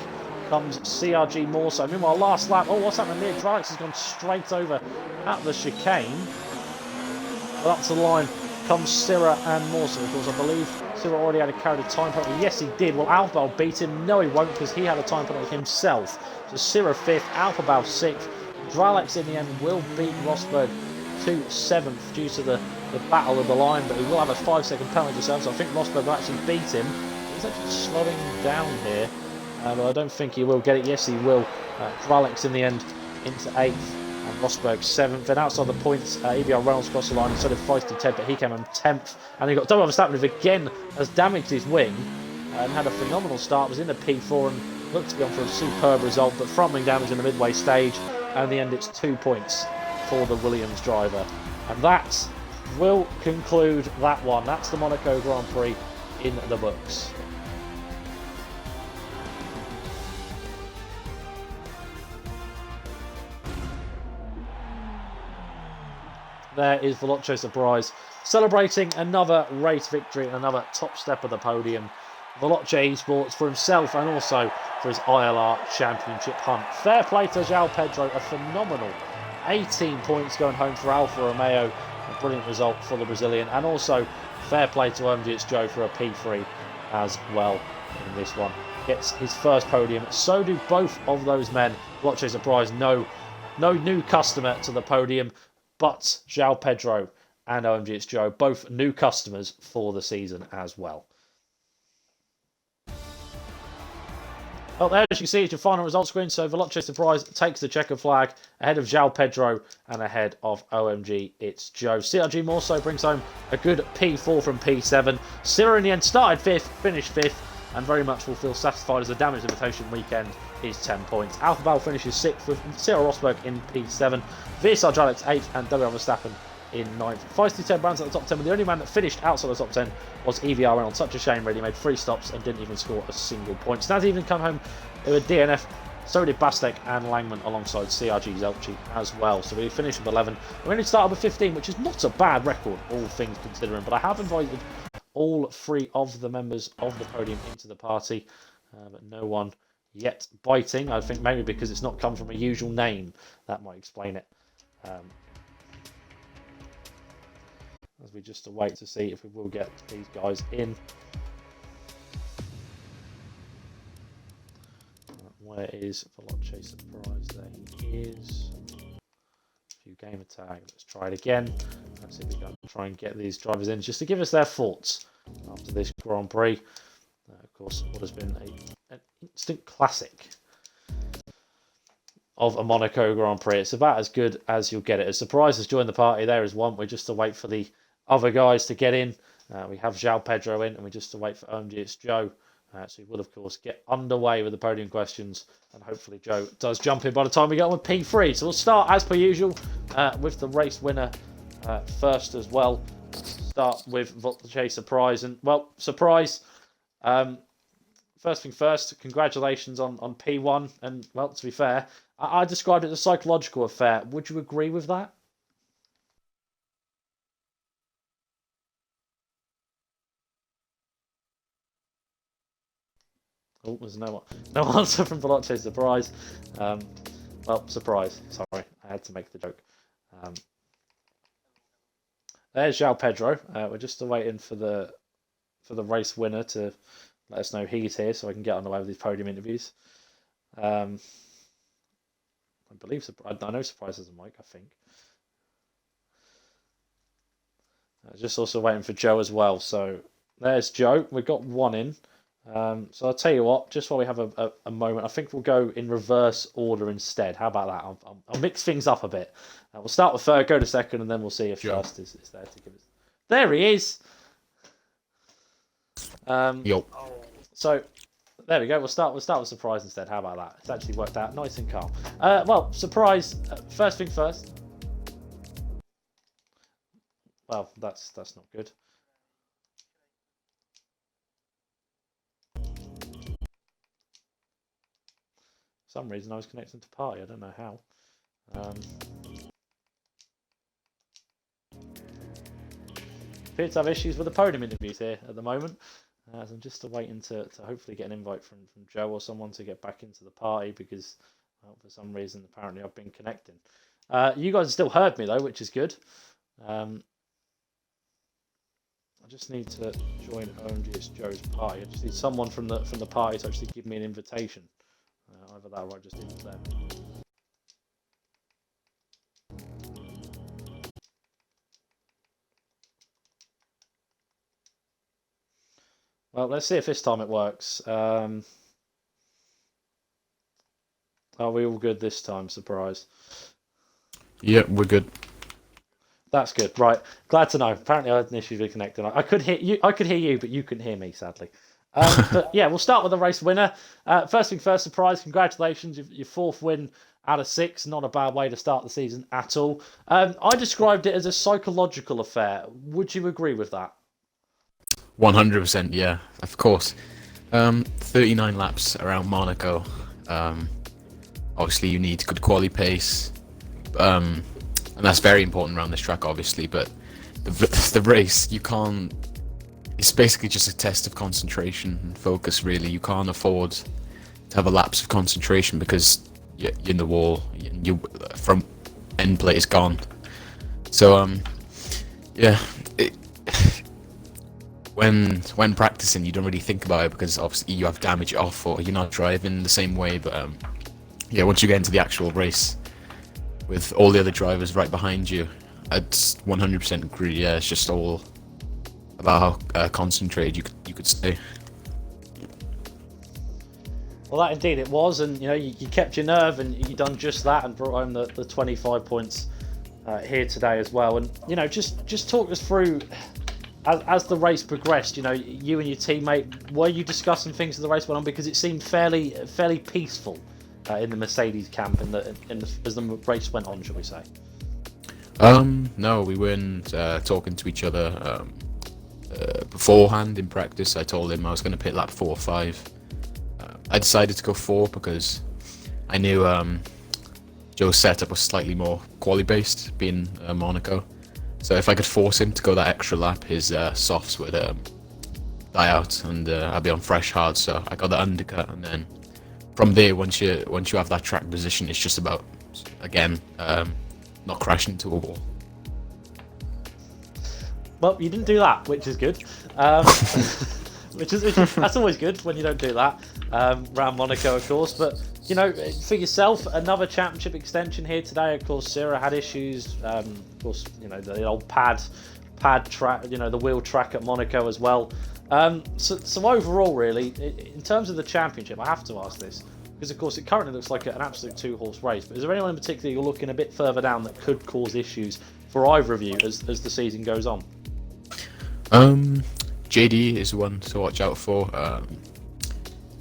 comes CRG more so. Meanwhile, last lap, oh, what's happening here? Dralex has gone straight over at the chicane. But up to the line comes Sirra and Morso. Of course, I believe Sirra already had a carried a time penalty. Yes, he did. Well, Alphabal beat him. No, he won't, because he had a time penalty himself. So Sirra 5th, Alphabal 6th. Dralex in the end will beat Rosberg to 7th due to the battle of the line, but he will have a 5-second penalty to serve, so I think Rosberg will actually beat him. He's actually slowing down here. But I don't think he will get it. Yes, he will. Dralex in the end into 8th and Rosberg 7th. And outside the points, EVR Reynolds crossed the line instead of Feisty Ted, but he came in 10th. And he got double Verstappen, who again has damaged his wing and had a phenomenal start. Was in the P4 and looked to be on for a superb result, but front wing damage in the midway stage. And in the end, it's 2 points for the Williams driver. And that will conclude that one. That's the Monaco Grand Prix in the books. There is Veloce Surprise celebrating another race victory and another top step of the podium. Veloce Esports for himself and also for his ILR Championship hunt. Fair play to João Pedro, a phenomenal 18 points going home for Alfa Romeo. A brilliant result for the Brazilian, and also fair play to OMG It's Joe for a P3 as well in this one. Gets his first podium. So do both of those men. Veloce Surprise, no new customer to the podium, but João Pedro and OMG It's Joe, both new customers for the season as well. Well, there, as you can see, it's your final result screen. So Veloce Surprise takes the checker flag ahead of João Pedro and ahead of OMG It's Joe. CRG Morso brings home a good P4 from P7. Sirra in the end started 5th, finished 5th, and very much will feel satisfied as the damage limitation weekend is 10 points. Alphabal finishes 6th with Cyril Rosberg in P7. VSR Dralex 8th and WR Verstappen in 9th. Feisty 10 Brands at the top 10, but the only man that finished outside the top 10 was EVR Reynolds. Such a shame, really. He made 3 stops and didn't even score a single point. Snaz even come home with a DNF. So did Bastek and Langman alongside CRG Zelchi as well. So we finished with 11. We only started with 15, which is not a bad record, all things considering. But I have invited all 3 of the members of the podium into the party, but no one yet biting. I think maybe because it's not come from a usual name. That might explain it. As we just await to see if we will get these guys in. Where is Veloce Surprise? There he is. A few gamer tag. Let's try it again. Let's see if we can try and get these drivers in just to give us their thoughts after this Grand Prix. Of course, what has been an instant classic of a Monaco Grand Prix. It's about as good as you'll get it. A surprise has joined the party. There is one. We're just to wait for the other guys to get in. We have João Pedro in, and we're just to wait for OMG's Joe. So he will, of course, get underway with the podium questions, and hopefully Joe does jump in by the time we get on with P3. So we'll start, as per usual, with the race winner first as well. Start with Voltaire Surprise. And, well, Surprise, first thing first, congratulations on P1. And, well, to be fair, I described it as a psychological affair. Would you agree with that? Oh, there's no answer from Veloce. Surprise. Well, surprise. Sorry, I had to make the joke. There's João Pedro. We're just waiting for the race winner to let us know he's here, so I can get on the way with these podium interviews. I believe I know Surprise has a mic. I think. Just also waiting for Joe as well. So there's Joe. We've got one in. So I'll tell you what, just while we have a moment, I think we'll go in reverse order instead. How about that? I'll mix things up a bit. We'll start with third, go to second, and then we'll see if first is there to give us. There he is! So, there we go. We'll start with Surprise instead. How about that? It's actually worked out nice and calm. Well, Surprise, first thing first. Well, that's not good. For some reason I was connecting to party. I don't know how. Appear to have issues with the podium interviews here at the moment. As I'm just waiting to hopefully get an invite from Joe or someone to get back into the party because, well, for some reason, apparently I've been connecting. You guys still heard me though, which is good. I just need to join OMG's Joe's party. I just need someone from the party to actually give me an invitation. Either that or I just need them. Well, let's see if this time it works. Are we all good this time? Surprise. Yeah, we're good. That's good. Right. Glad to know. Apparently I had an issue with connecting. I could hear you, but you couldn't hear me, sadly. But yeah, we'll start with the race winner. First thing first, Surprise, congratulations. Your fourth win out of 6. Not a bad way to start the season at all. I described it as a psychological affair. Would you agree with that? 100%, yeah, of course. 39 laps around Monaco. Obviously, you need good quality pace. And that's very important around this track, obviously. But the race, you can't... It's basically just a test of concentration and focus, really. You can't afford to have a lapse of concentration because you're in the wall. You from end plate is gone. So yeah, when practicing, you don't really think about it because obviously you have damage off or you're not driving the same way. But yeah, once you get into the actual race with all the other drivers right behind you, I'd 100% agree. Yeah, it's just all about how concentrated you could stay. Well, that indeed it was, and you know you kept your nerve, and you done just that, and brought home the 25 points here today as well. And you know, just talk us through as the race progressed. You know, you and your teammate, were you discussing things as the race went on, because it seemed fairly peaceful in the Mercedes camp as the race went on, shall we say? No, we weren't talking to each other. Beforehand in practice, I told him I was going to pit lap 4 or 5. I decided to go 4 because I knew Joe's setup was slightly more quali based, being Monaco. So if I could force him to go that extra lap, his softs would die out and I'd be on fresh hard. So I got the undercut, and then from there, once you have that track position, it's just about again not crashing into a wall. Well, you didn't do that, which is good. Which is that's always good when you don't do that around Monaco, of course. But you know, for yourself, another championship extension here today. Of course, Sarah had issues. Of course, you know, the old pad pad track, the wheel track at Monaco as well. So overall, really, in terms of the championship, I have to ask this because, of course, it currently looks like an absolute two-horse race. But is there anyone in particular you're looking a bit further down that could cause issues for either of you as the season goes on? JD is one to watch out for. I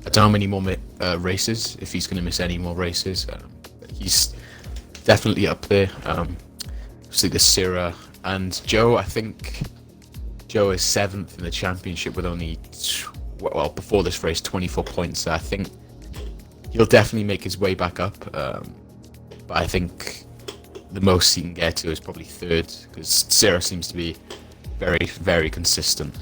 don't know how many more races, if he's going to miss any more races. He's definitely up there. Obviously, the Syrah and Joe. I think Joe is 7th in the championship with only, before this race, 24 points. So I think he'll definitely make his way back up. But I think the most he can get to is probably 3rd, because Syrah seems to be very, very consistent.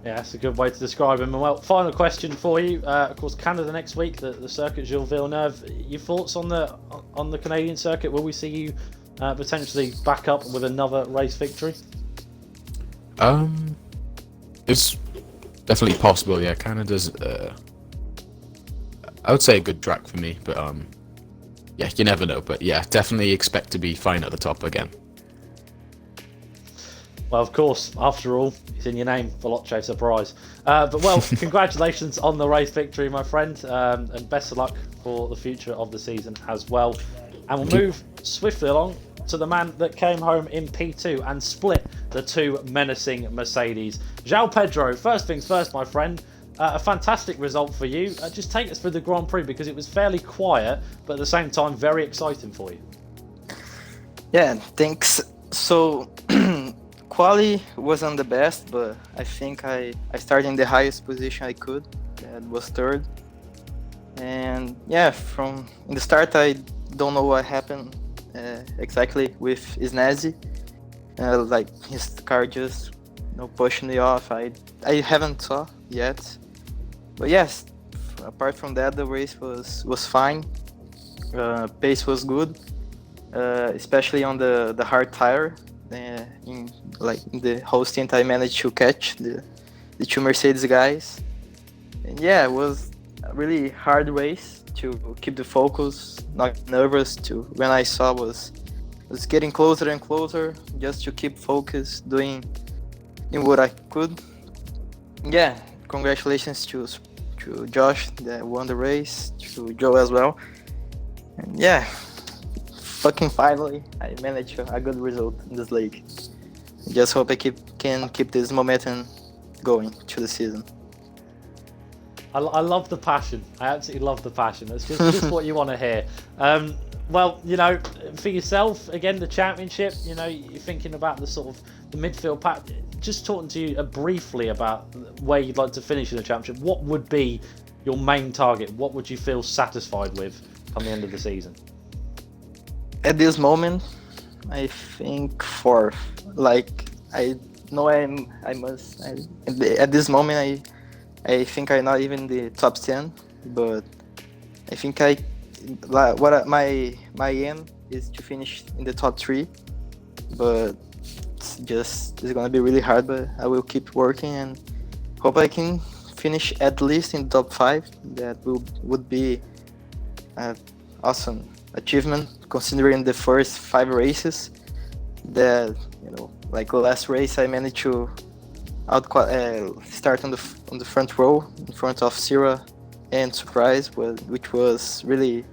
Yeah, that's a good way to describe him. Well, final question for you. Of course, Canada next week, the circuit Gilles Villeneuve. Your thoughts on the Canadian circuit? Will we see you potentially back up with another race victory? It's definitely possible. Yeah, Canada's I would say a good track for me, but yeah, you never know. But yeah, definitely expect to be fine at the top again. Well, of course, after all, it's in your name, Veloce Surprise. But well, congratulations on the race victory, my friend, and best of luck for the future of the season as well. And we'll move swiftly along to the man that came home in P2 and split the two menacing Mercedes. João Pedro, first things first, my friend. A fantastic result for you. Just take us through the Grand Prix because it was fairly quiet, but at the same time, very exciting for you. Yeah, thanks. So, quali wasn't the best, but I think I started in the highest position I could. That was 3rd. And yeah, from in the start, I don't know what happened exactly with Snazzy. Like his car just pushing me off. I haven't saw yet. But yes, apart from that, the race was fine. Pace was good, especially on the hard tire. In the whole stint, I managed to catch the two Mercedes guys. And yeah, it was a really hard race to keep the focus, not nervous. When I saw was getting closer and closer, just to keep focus, doing what I could. Yeah, congratulations to Josh that won the race, to Joe as well. And yeah, fucking finally, I managed a good result in this league. Just hope I can keep this momentum going to the season. I love the passion. I absolutely love the passion. That's just what you want to hear. Well, for yourself, again, the championship, you're thinking about the sort of the midfield pack. Just talking to you briefly about where you'd like to finish in the championship, what would be your main target? What would you feel satisfied with come the end of the season? At this moment, I think 4th. Like, I know at this moment, I think I'm not even the top 10, but I think my aim is to finish in the top 3, but it's gonna be really hard, but I will keep working and hope I can finish at least in top 5. That would be an awesome achievement considering the first 5 races. That like last race I managed to start on the front row in front of Syrah and Surprise, which was really,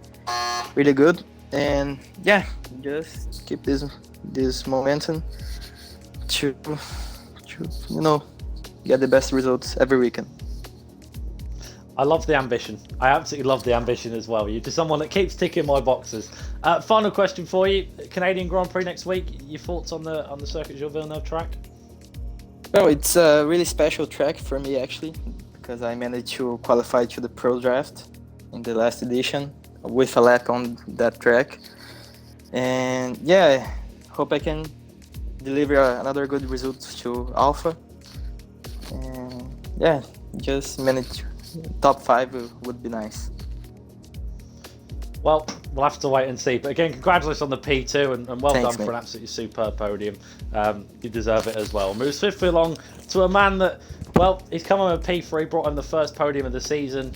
really good. And yeah, just keep this momentum to get the best results every weekend. I love the ambition. I absolutely love the ambition as well. You're just someone that keeps ticking my boxes. Final question for you: Canadian Grand Prix next week. Your thoughts on the Circuit Gilles Villeneuve track? Well, it's a really special track for me actually, because I managed to qualify to the Pro Draft in the last edition with a lap on that track. And yeah, hope I can deliver another good result to Alpha. And yeah, just manage top 5 would be nice. Well, we'll have to wait and see. But again, congratulations on the P2 and well Thanks, done mate. for an absolutely superb podium. You deserve it as well. Move swiftly along to a man that, well, he's come on a P3, brought him the first podium of the season.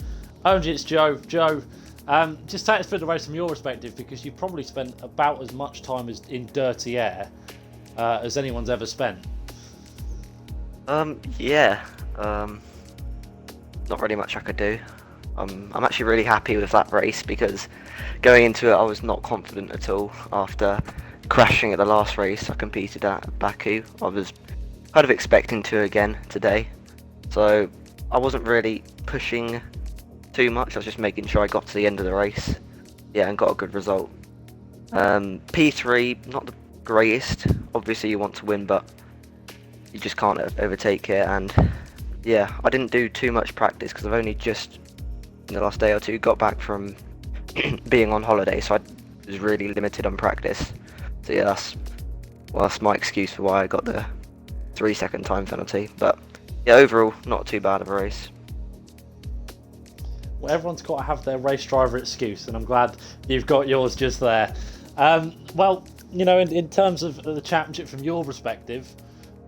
OMG, it's Joe. Joe, Just take us through the race from your perspective, because you probably spent about as much time in dirty air as anyone's ever spent. Yeah. Not really much I could do. I'm actually really happy with that race, because going into it I was not confident at all after crashing at the last race I competed at Baku. I was kind of expecting to again today, so I wasn't really pushing too much. I was just making sure I got to the end of the race, and got a good result. P3, not the greatest. Obviously you want to win, but you just can't overtake it. And I didn't do too much practice because I've only just in the last day or two got back from being on holiday, so I was really limited on practice. So that's my excuse for why I got the 3-second time penalty. But overall, not too bad of a race. Well, everyone's got to have their race driver excuse, and I'm glad you've got yours just there. Well, in terms of the championship from your perspective,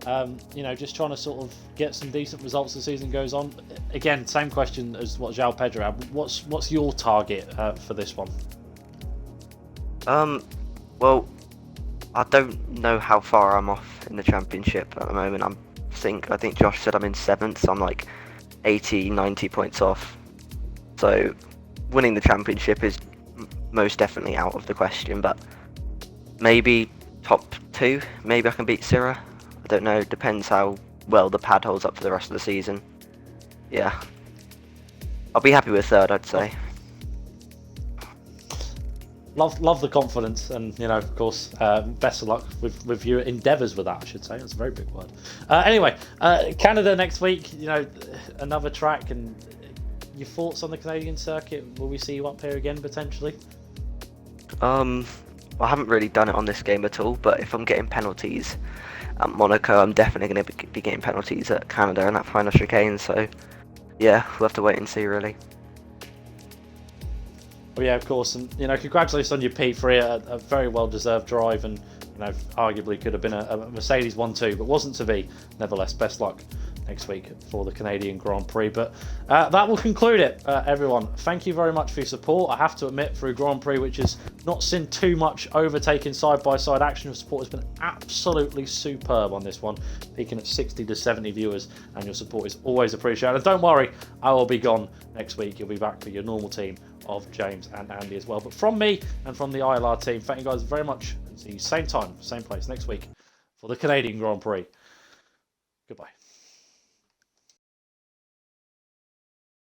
just trying to sort of get some decent results as the season goes on. Again, same question as what João Pedro had. What's your target for this one? Well, I don't know how far I'm off in the championship at the moment. I think Josh said I'm in 7th, so I'm like 80-90 points off. So winning the championship is most definitely out of the question, but maybe top 2, maybe I can beat Syrah. I don't know, depends how well the pad holds up for the rest of the season. I'll be happy with 3rd, I'd say. Love the confidence, and of course, best of luck with your endeavours with that. I should say that's a very big word. Anyway, Canada next week. Another track, and your thoughts on the Canadian circuit? Will we see you up here again potentially? I haven't really done it on this game at all, but if I'm getting penalties at Monaco, I'm definitely going to be getting penalties at Canada in that final chicane. So we'll have to wait and see, really. Well, of course, and congratulations on your P3, a very well-deserved drive, and arguably could have been a Mercedes 1-2, but wasn't to be. Nevertheless, best luck next week for the Canadian Grand Prix. But that will conclude it, everyone. Thank you very much for your support. I have to admit, through Grand Prix, which has not seen too much overtaking side-by-side action, your support has been absolutely superb on this one, peaking at 60 to 70 viewers, and your support is always appreciated. And don't worry, I will be gone next week. You'll be back for your normal team of James and Andy as well. But from me and from the ILR team, thank you guys very much, and see you same time, same place next week for the Canadian Grand Prix. Goodbye.